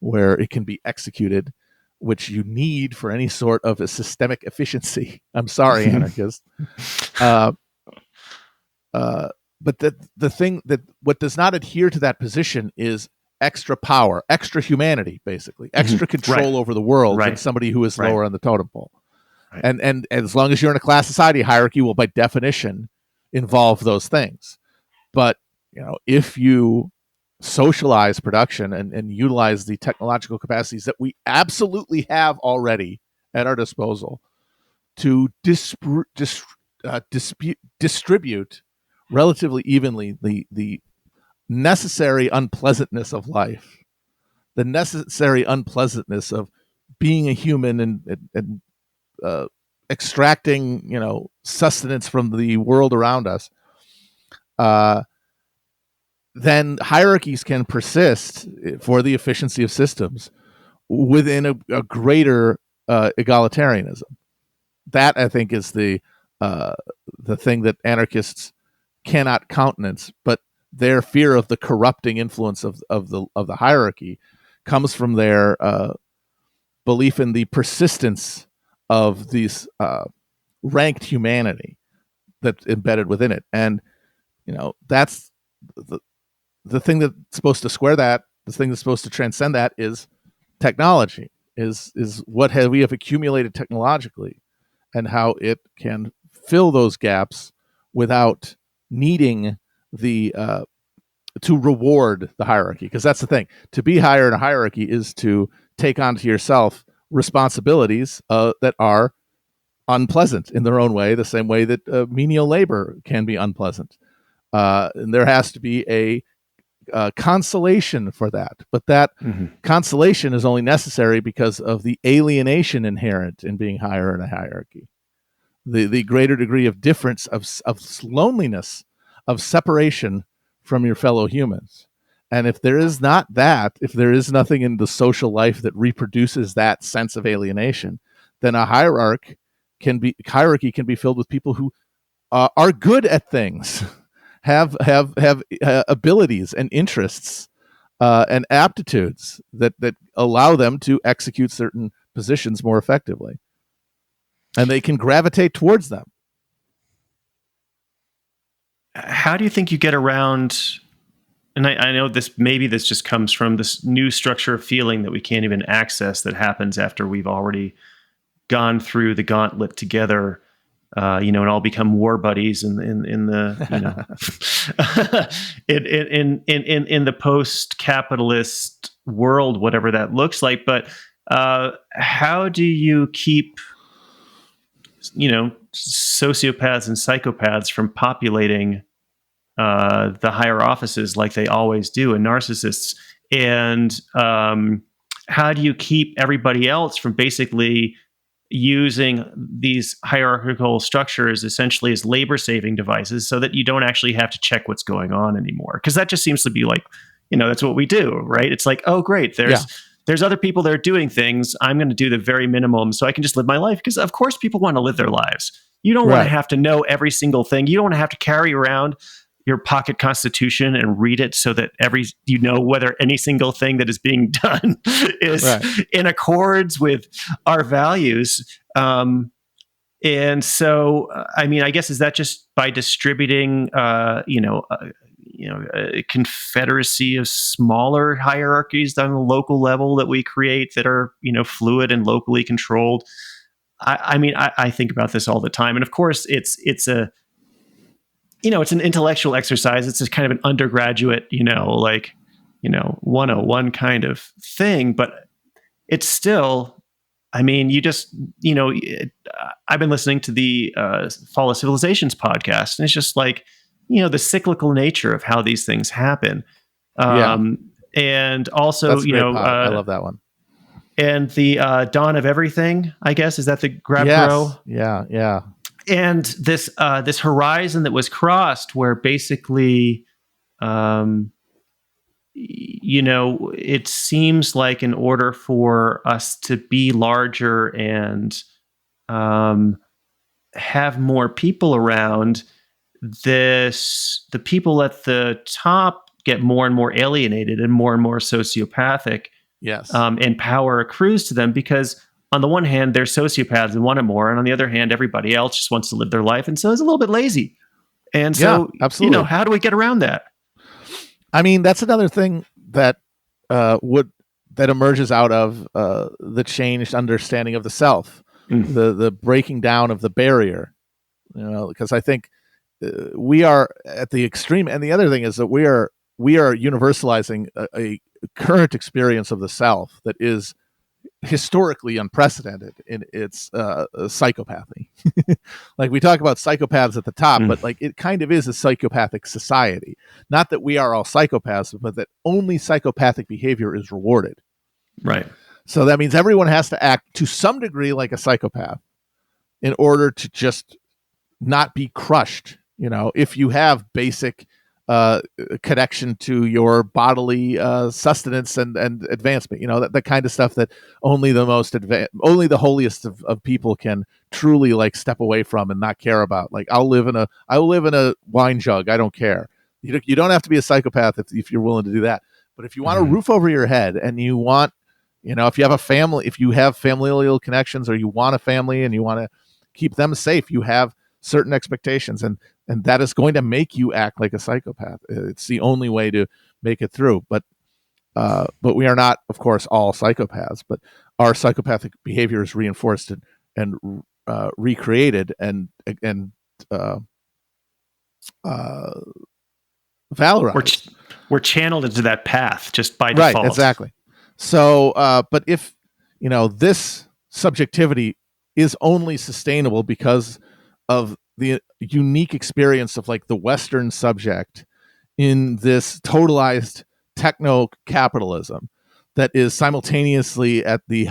where it can be executed, which you need for any sort of a systemic efficiency. I'm sorry, anarchist. But the thing that what does not adhere to that position is extra power, extra humanity, basically, extra control over the world than somebody who is lower on the totem pole. Right. And as long as you're in a class society, hierarchy will by definition involve those things. But if you socialize production and utilize the technological capacities that we absolutely have already at our disposal to distribute relatively evenly the necessary unpleasantness of life, the necessary unpleasantness of being a human and extracting sustenance from the world around us, then hierarchies can persist for the efficiency of systems within a greater egalitarianism. That, I think, is the thing that anarchists cannot countenance, but their fear of the corrupting influence of the hierarchy comes from their belief in the persistence of these ranked humanity that's embedded within it. And that's the thing that's supposed to square that, the thing that's supposed to transcend that is technology, is what we have accumulated technologically and how it can fill those gaps without needing to reward the hierarchy. Because that's the thing. To be higher in a hierarchy is to take onto yourself responsibilities that are unpleasant in their own way, the same way that menial labor can be unpleasant. And there has to be a consolation for that. But that consolation is only necessary because of the alienation inherent in being higher in a hierarchy. The greater degree of difference, of loneliness, of separation from your fellow humans. And if there is not that, if there is nothing in the social life that reproduces that sense of alienation, then a hierarch hierarchy can be filled with people who are good at things, have abilities and interests and aptitudes that allow them to execute certain positions more effectively, and they can gravitate towards them. How do you think you get around? And I know this just comes from this new structure of feeling that we can't even access, that happens after we've already gone through the gauntlet together, and all become war buddies in the in the post-capitalist world, whatever that looks like. But how do you keep sociopaths and psychopaths from populating the higher offices like they always do, and narcissists? And how do you keep everybody else from basically using these hierarchical structures essentially as labor-saving devices, so that you don't actually have to check what's going on anymore? Because that just seems to be like, that's what we do, right? It's like, oh, great, there's other people that are doing things. I'm going to do the very minimum so I can just live my life. Because of course people want to live their lives. You don't want to have to know every single thing. You don't want to have to carry around your pocket constitution and read it so that whether any single thing that is being done is in accords with our values. And so, I guess, is that just by distributing, a confederacy of smaller hierarchies on the local level that we create that are, fluid and locally controlled? I think about this all the time. And of course it's an intellectual exercise. It's just kind of an undergraduate, 101 kind of thing, but it's still, I've been listening to the Fall of Civilizations podcast, and it's just like, the cyclical nature of how these things happen. And also, I love that one. And the Dawn of Everything, I guess, is that the Grab Grow? Yeah. And this horizon that was crossed, where basically, it seems like in order for us to be larger and have more people around, the people at the top get more and more alienated and more sociopathic. Yes. And power accrues to them because, on the one hand, they're sociopaths and want it more, and on the other hand, everybody else just wants to live their life, and so it's a little bit lazy. And so, absolutely. How do we get around that? That's another thing that emerges out of the changed understanding of the self, the breaking down of the barrier. Because I think we are at the extreme, and the other thing is that we are universalizing a current experience of the self that is historically unprecedented in its psychopathy. Like, we talk about psychopaths at the top, but like, it kind of is a psychopathic society. Not that we are all psychopaths, but that only psychopathic behavior is rewarded. Right. So that means everyone has to act to some degree like a psychopath in order to just not be crushed. If you have basic connection to your bodily sustenance and advancement, that kind of stuff that only the holiest of people can truly like step away from and not care about. Like, I will live in a wine jug. I don't care. You don't have to be a psychopath if you're willing to do that. But if you want a roof over your head, and you want, if you have a family, if you have familial connections, or you want a family and you want to keep them safe, you have certain expectations, and that is going to make you act like a psychopath. It's the only way to make it through. But we are not, of course, all psychopaths. But our psychopathic behavior is reinforced and recreated and valorized. We're channeled into that path just by default. Right, exactly. So, but if this subjectivity is only sustainable because of the unique experience of like the Western subject in this totalized techno-capitalism that is simultaneously at the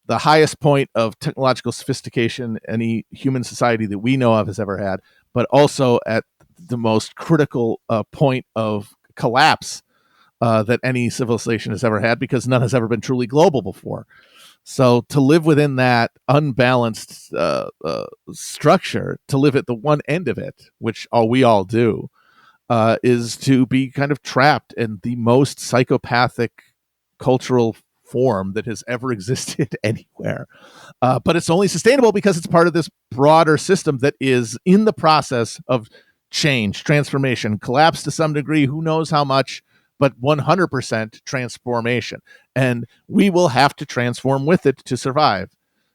the highest point of technological sophistication any human society that we know of has ever had, but also at the most critical point of collapse that any civilization has ever had, because none has ever been truly global before. So to live within that unbalanced structure, to live at the one end of it, which we all do, is to be kind of trapped in the most psychopathic cultural form that has ever existed anywhere. But it's only sustainable because it's part of this broader system that is in the process of change, transformation, collapse to some degree, who knows how much, but 100% transformation. And we will have to transform with it to survive.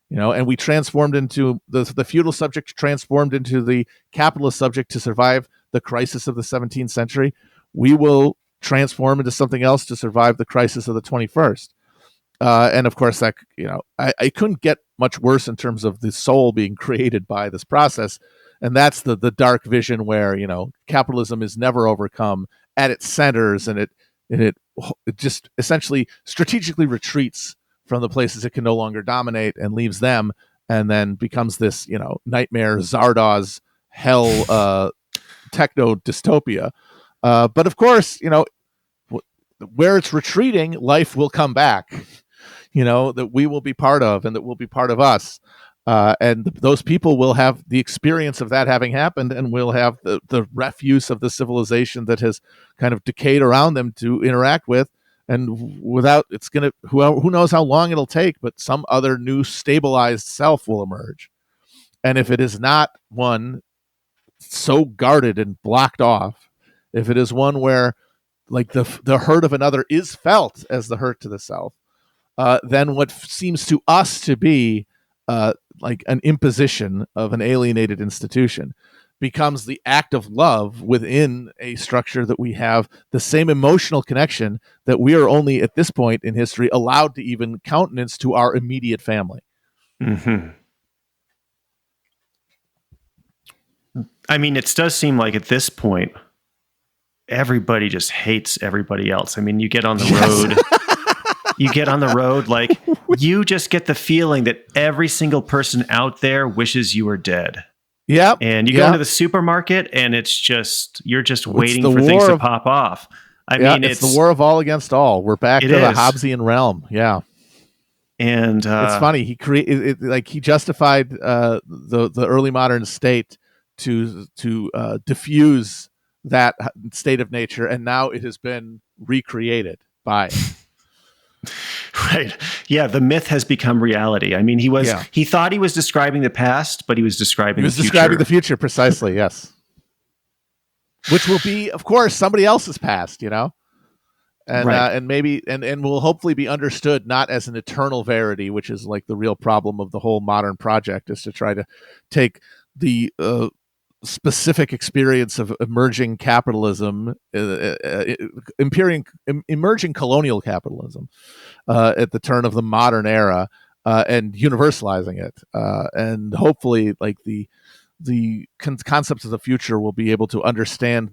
And we transformed into the feudal subject, transformed into the capitalist subject to survive the crisis of the 17th century. We will transform into something else to survive the crisis of the 21st. And of course, that I couldn't get much worse in terms of the soul being created by this process, and that's the dark vision where capitalism is never overcome at its centers, and it just essentially strategically retreats from the places it can no longer dominate and leaves them, and then becomes this nightmare Zardoz hell techno dystopia. But of course, where it's retreating, life will come back. That we will be part of, and that will be part of us. And those people will have the experience of that having happened, and will have the refuse of the civilization that has kind of decayed around them to interact with. And without, it's going to, who knows how long it'll take, but some other new stabilized self will emerge. And if it is not one so guarded and blocked off, if it is one where like the hurt of another is felt as the hurt to the self, then what seems to us to be like an imposition of an alienated institution becomes the act of love within a structure that we have the same emotional connection that we are only at this point in history allowed to even countenance to our immediate family. Mm-hmm. I mean, it does seem like at this point, everybody just hates everybody else. I mean, you get on the road. You get on the road, like you just get the feeling that every single person out there wishes you were dead. Yep. And you go into the supermarket and it's just, you're just waiting for things to pop off. I mean, it's the war of all against all. We're back to the Hobbesian realm. Yeah. And it's funny. He created he justified the early modern state to diffuse that state of nature. And now it has been recreated by it. Right. Yeah. The myth has become reality. I mean, he thought he was describing the past, but he was describing the future. Describing the future. Precisely. Yes. Which will be, of course, somebody else's past, and, right. And maybe, and will hopefully be understood not as an eternal verity, which is like the real problem of the whole modern project, is to try to take the, specific experience of emerging capitalism, emerging colonial capitalism at the turn of the modern era, and universalizing it, and hopefully, like the concepts of the future will be able to understand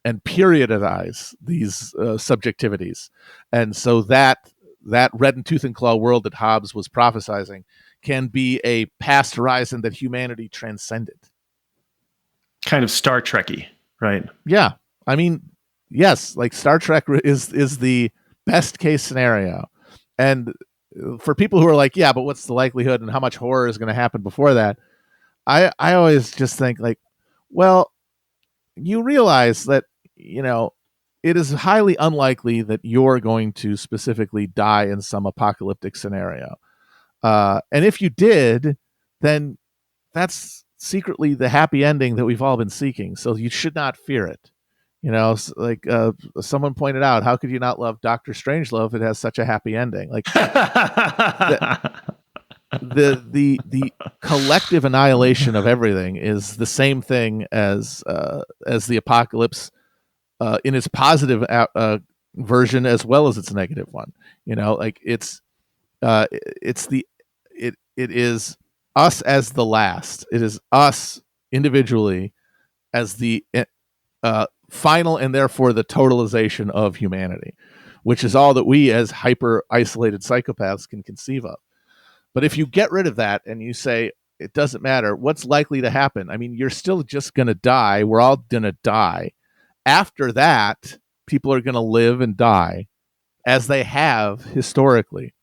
and periodize these subjectivities, and so that red and tooth and claw world that Hawes was prophesizing can be a past horizon that humanity transcended. Kind of Star Trek-y, right? Yeah. I mean, yes, like Star Trek is the best case scenario. And for people who are like, yeah, but what's the likelihood and how much horror is going to happen before that? I always just think like, well, you realize that, it is highly unlikely that you're going to specifically die in some apocalyptic scenario. And if you did, then that's secretly the happy ending that we've all been seeking. So you should not fear it. Like someone pointed out, how could you not love Dr. Strangelove? It has such a happy ending. Like the collective annihilation of everything is the same thing as the apocalypse in its positive version as well as its negative one. Like it is us as the last. It is us individually as the final and therefore the totalization of humanity, which is all that we as hyper isolated psychopaths can conceive of. But if you get rid of that and you say it doesn't matter what's likely to happen, I mean, you're still just going to die. We're all going to die. After that, people are going to live and die as they have historically.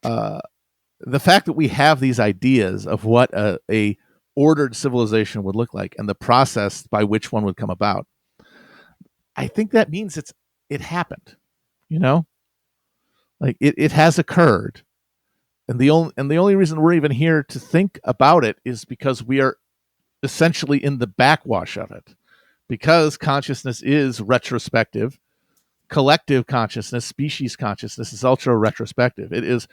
the fact that we have these ideas of what a ordered civilization would look like and the process by which one would come about, I think that means it happened, you know, like it has occurred. And the only reason we're even here to think about it is because we are essentially in the backwash of it, because consciousness is retrospective. Collective consciousness, species consciousness is ultra retrospective. It is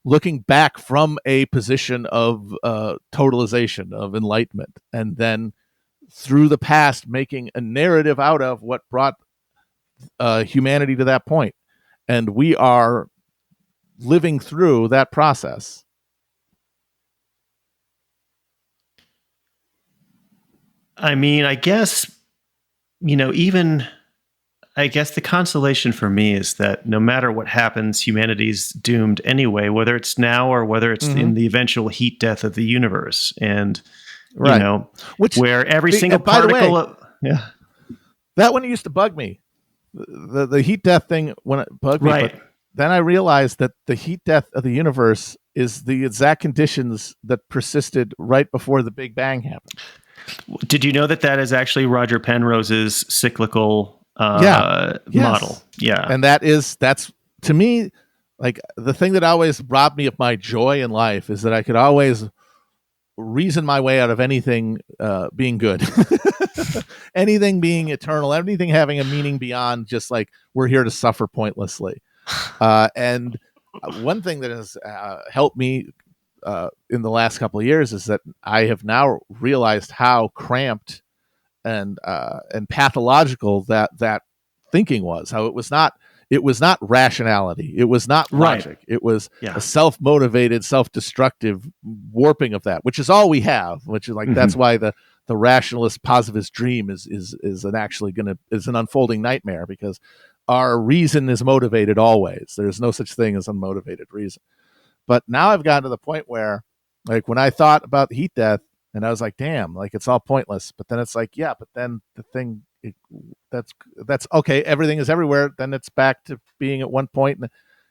looking back from a position of totalization, of enlightenment, and then through the past making a narrative out of what brought humanity to that point. And we are living through that process. I mean, I guess, even I guess the consolation for me is that no matter what happens, humanity's doomed anyway, whether it's now or whether it's in the eventual heat death of the universe. And, where every single particle that one used to bug me. The heat death thing, when it bugged me, right. But then I realized that the heat death of the universe is the exact conditions that persisted right before the Big Bang happened. Did you know that is actually Roger Penrose's cyclical model? Yeah. And that's to me, like, the thing that always robbed me of my joy in life is that I could always reason my way out of anything being good. Anything being eternal, anything having a meaning beyond just like we're here to suffer pointlessly. And one thing that has helped me in the last couple of years is that I have now realized how cramped and pathological that thinking was. How it was not rationality. It was not logic. Right. It was a self-motivated, self-destructive warping of that, which is all we have. Which is like that's why the rationalist positivist dream is an unfolding nightmare, because our reason is motivated always. There's no such thing as unmotivated reason. But now I've gotten to the point where, like, when I thought about heat death, and I was like, damn, like, it's all pointless. But then it's like, yeah, but then the thing, that's okay. Everything is everywhere. Then it's back to being at one point.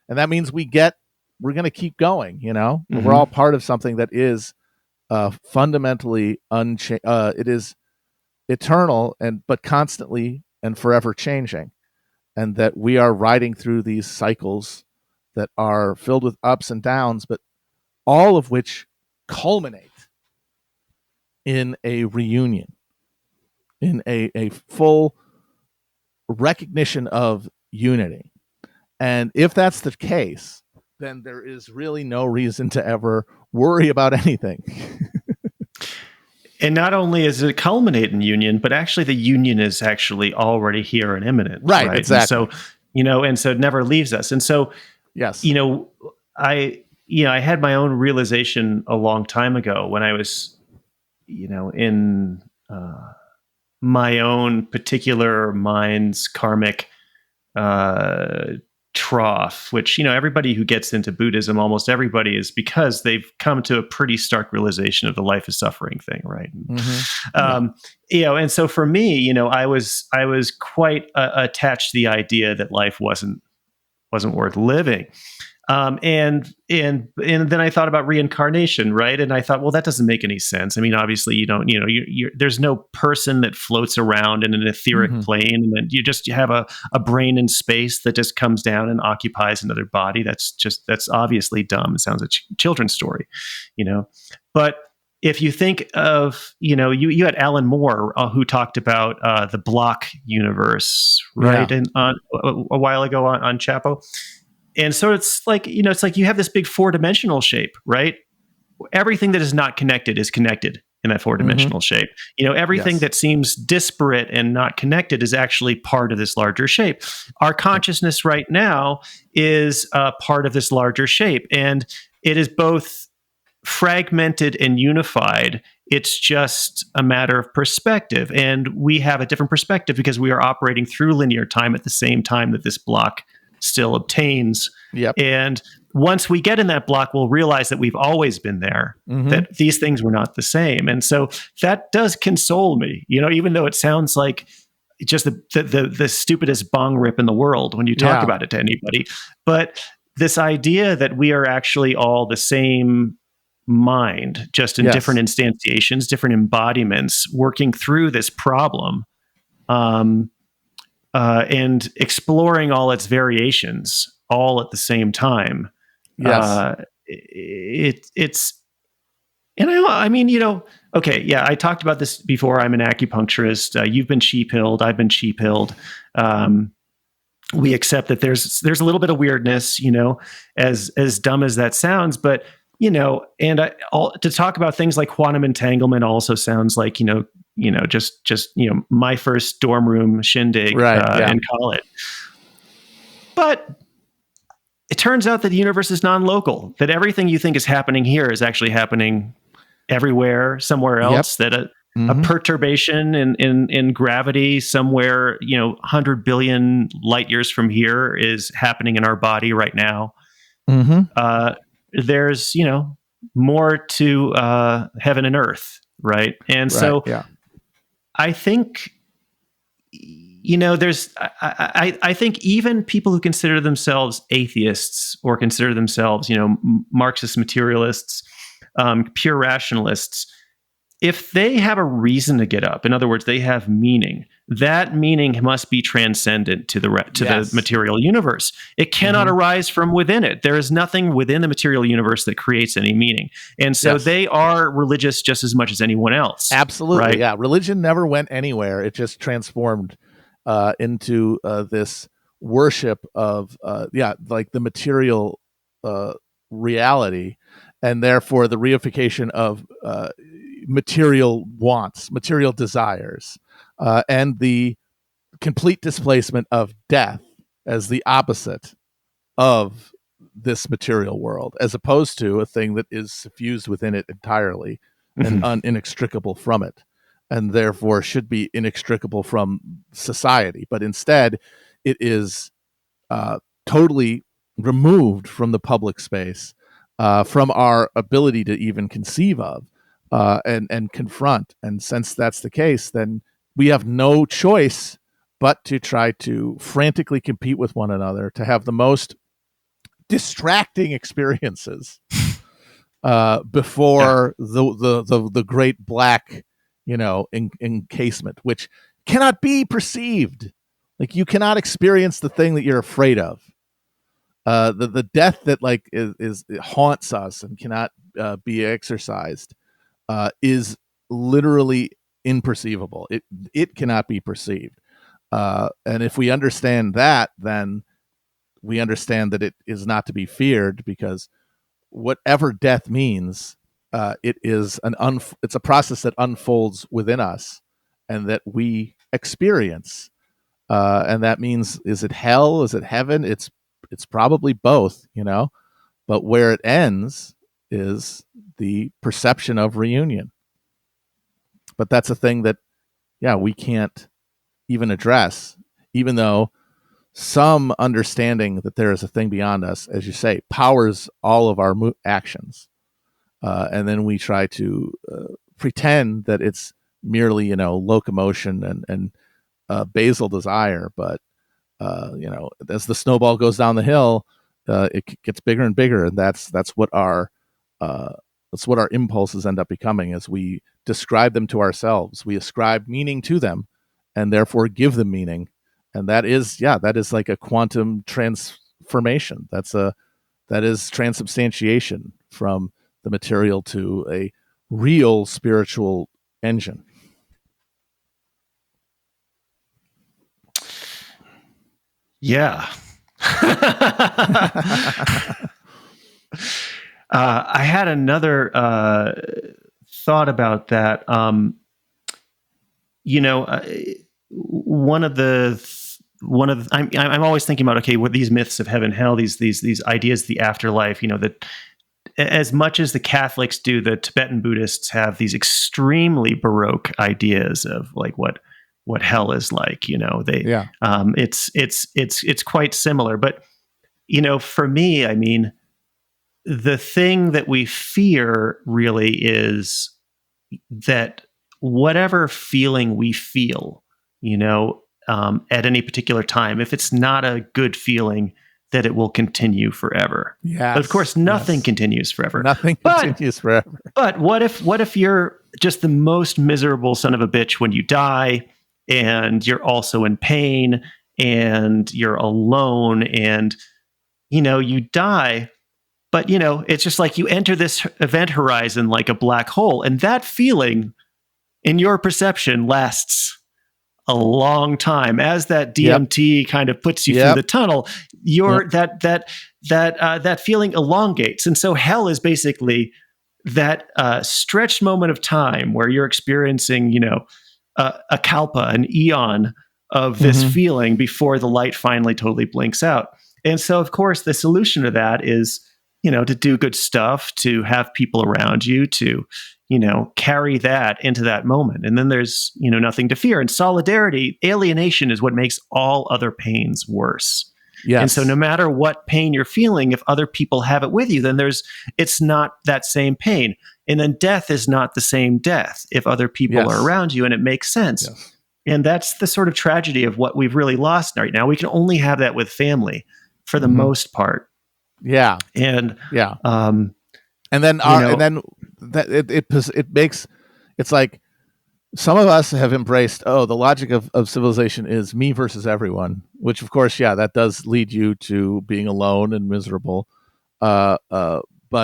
And that means we're going to keep going, We're all part of something that is fundamentally unchanged. It is eternal but constantly and forever changing. And that we are riding through these cycles that are filled with ups and downs, but all of which culminate in a reunion, in a full recognition of unity. And if that's the case, then there is really no reason to ever worry about anything. And not only does it culminate in union, but actually the union is actually already here and imminent. Right? Exactly. And so, and so it never leaves us. And so, yes, I had my own realization a long time ago when I was, in my own particular mind's karmic trough, which, everybody who gets into Buddhism, almost everybody is, because they've come to a pretty stark realization of the life is suffering thing. Right. And so for me, I was quite attached to the idea that life wasn't worth living. And then I thought about reincarnation, right? And I thought, well, that doesn't make any sense. I mean, obviously, you don't, there's no person that floats around in an etheric plane, and then you have a brain in space that just comes down and occupies another body. That's obviously dumb. It sounds like a children's story, But if you think of, you had Alan Moore who talked about the block universe, right? Yeah. And a while ago on Chapo. And so it's like, you have this big 4-dimensional shape, right? Everything that is not connected is connected in that 4-dimensional shape. Everything that seems disparate and not connected is actually part of this larger shape. Our consciousness right now is part of this larger shape, and it is both fragmented and unified. It's just a matter of perspective. And we have a different perspective because we are operating through linear time at the same time that this block still obtains. Yep. And once we get in that block, we'll realize that we've always been there, that these things were not the same. And so that does console me, even though it sounds like just the stupidest bong rip in the world when you talk about it to anybody. But this idea that we are actually all the same mind, just in different instantiations, different embodiments, working through this problem, and exploring all its variations all at the same time. It's and I mean, okay, yeah, I talked about this before. I'm an acupuncturist. You've been sheep-hilled. I've been sheep-hilled. We accept that there's a little bit of weirdness, as dumb as that sounds, but and to talk about things like quantum entanglement also sounds like just my first dorm room shindig in college. But it turns out that the universe is non-local. That everything you think is happening here is actually happening everywhere, somewhere else. That a perturbation in gravity somewhere 100 billion light years from here is happening in our body right now. There's more to heaven and earth, right? And so I think there's I think even people who consider themselves atheists or consider themselves Marxist materialists, pure rationalists, if they have a reason to get up, in other words, they have meaning, that meaning must be transcendent to the material universe. It cannot arise from within it. There is nothing within the material universe that creates any meaning. And so they are religious just as much as anyone else. Absolutely. Right? Yeah. Religion never went anywhere. It just transformed into this worship of, like the material reality, and therefore the reification of material wants, material desires, and the complete displacement of death as the opposite of this material world, as opposed to a thing that is suffused within it entirely and inextricable from it, and therefore should be inextricable from society. But instead, it is totally removed from the public space, from our ability to even conceive of and confront. And since that's the case, then we have no choice but to try to frantically compete with one another to have the most distracting experiences before the great black encasement, which cannot be perceived. Like, you cannot experience the thing that you're afraid of. The death that is haunts us and cannot be exorcised is literally imperceivable. It cannot be perceived. And if we understand that, then we understand that it is not to be feared, because whatever death means, it's a process that unfolds within us and that we experience. And that means, is it hell? Is it heaven? It's probably both, but where it ends is the perception of reunion. But that's a thing that, we can't even address, even though some understanding that there is a thing beyond us, as you say, powers all of our actions. And then we try to pretend that it's merely, locomotion and basal desire. But, as the snowball goes down the hill, it gets bigger and bigger. And that's what our impulses end up becoming as we describe them to ourselves. We ascribe meaning to them and therefore give them meaning. And that is like a quantum transformation. That is transubstantiation from the material to a real spiritual engine. Yeah. I had another thought about that. I'm always thinking about, okay, what these myths of heaven, hell, these ideas, the afterlife, that as much as the Catholics do, the Tibetan Buddhists have these extremely Baroque ideas of like what hell is like. It's quite similar. But for me, I mean, the thing that we fear really is that whatever feeling we feel, at any particular time, if it's not a good feeling, that it will continue forever. Yes. But of course, nothing continues forever. Nothing continues forever. But what if you're just the most miserable son of a bitch when you die, and you're also in pain, and you're alone, and you die, but it's just like you enter this event horizon like a black hole, and that feeling in your perception lasts a long time. As that DMT kind of puts you through the tunnel, that feeling elongates. And so hell is basically that stretched moment of time where you're experiencing, a kalpa, an eon of this feeling before the light finally totally blinks out. And so, of course, the solution to that is, to do good stuff, to have people around you, to carry that into that moment. And then there's, nothing to fear. And solidarity, alienation is what makes all other pains worse. Yes. And so no matter what pain you're feeling, if other people have it with you, then it's not that same pain. And then death is not the same death if other people are around you, and it makes sense. Yes. And that's the sort of tragedy of what we've really lost right now. We can only have that with family for the most part. Yeah. And and then it makes it's like some of us have embraced the logic of civilization is me versus everyone, which of course that does lead you to being alone and miserable, but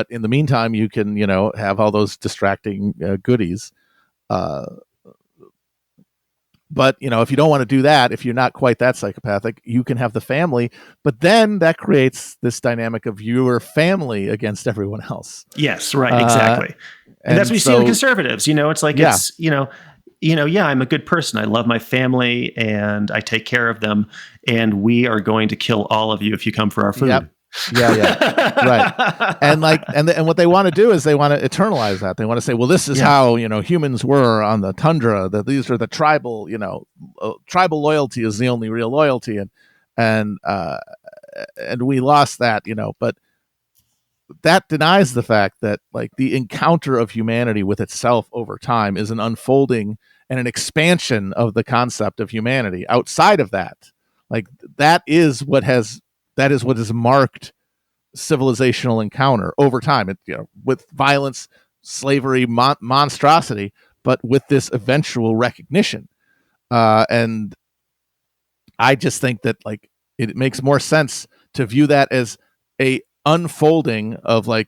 in the meantime you can have all those distracting goodies, but if you don't want to do that, if you're not quite that psychopathic, you can have the family, but then that creates this dynamic of your family against everyone else. Yes, right, exactly. And that's what you see in conservatives. It's like I'm a good person. I love my family and I take care of them, and we are going to kill all of you if you come for our food. Yep. Right. And what they want to do is they want to eternalize that. They want to say, well, this is how humans were on the tundra. That these are the tribal tribal loyalty is the only real loyalty, and we lost that. But that denies the fact that like the encounter of humanity with itself over time is an unfolding and an expansion of the concept of humanity. Outside of that, like that is what has marked civilizational encounter over time. With violence, slavery, monstrosity, but with this eventual recognition. And I just think that like it makes more sense to view that as a unfolding of a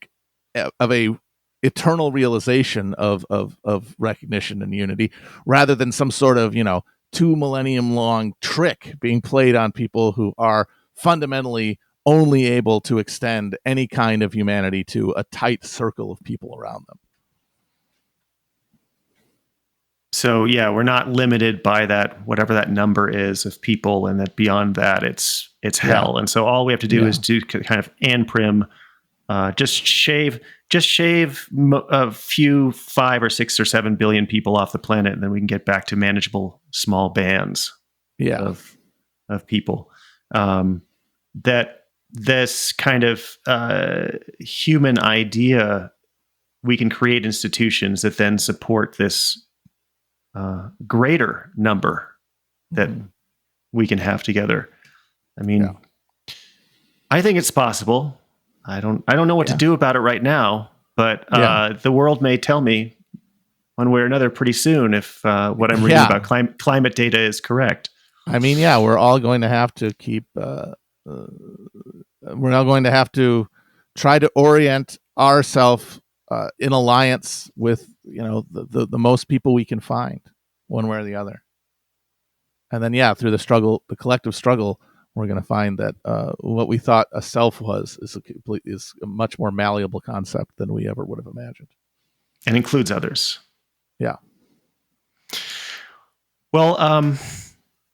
eternal realization of recognition and unity, rather than some sort of 2 millennium long trick being played on people who are fundamentally only able to extend any kind of humanity to a tight circle of people around them. So we're not limited by that, whatever that number is of people, and that beyond that it's hell. And so all we have to do is to kind of prim, just shave a few 5 or 6 or 7 billion people off the planet, and then we can get back to manageable small bands of people. That this kind of human idea, we can create institutions that then support this greater number that we can have together. I mean, I think it's possible. I don't know what to do about it right now, but the world may tell me one way or another pretty soon if what I'm reading about climate data is correct. I mean, we're all going to have to keep. We're now going to have to try to orient ourselves in alliance with the most people we can find, one way or the other. And then through the collective struggle, we're going to find that what we thought a self is a much more malleable concept than we ever would have imagined, and includes others. Yeah. Well,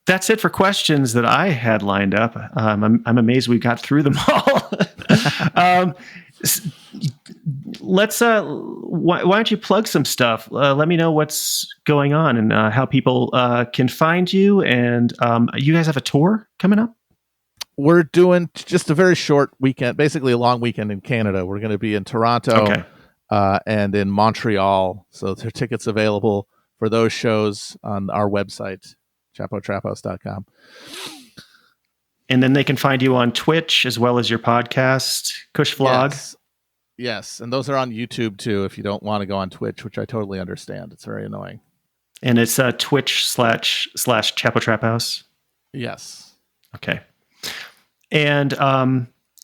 that's it for questions that I had lined up. I'm amazed we got through them all. Let's. Why don't you plug some stuff? Let me know what's going on and how people can find you. And you guys have a tour coming up? We're doing just a very short weekend, basically a long weekend in Canada. We're going to be in Toronto and in Montreal. So there are tickets available for those shows on our website, chapotraphouse.com. And then they can find you on Twitch as well as your podcast, Kush Vlog. Yes. And those are on YouTube too, if you don't want to go on Twitch, which I totally understand. It's very annoying. And it's Twitch// Chapo Trap House. Yes. Okay. And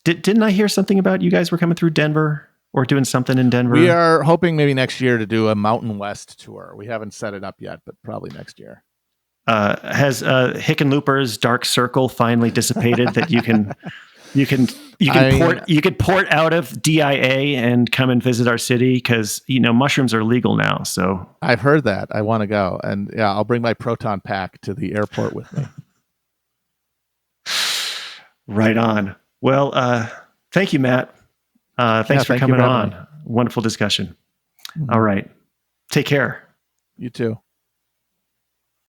didn't I hear something about you guys were coming through Denver or doing something in Denver? We are hoping maybe next year to do a Mountain West tour. We haven't set it up yet, but probably next year. Has Hickenlooper's dark circle finally dissipated that you can port out of DIA and come and visit our city? Because mushrooms are legal now. So I've heard that. I want to go, and yeah, I'll bring my proton pack to the airport with me. Right on. Well, thank you, Matt. Thanks for coming on. Wonderful discussion. Mm-hmm. All right. Take care. You too.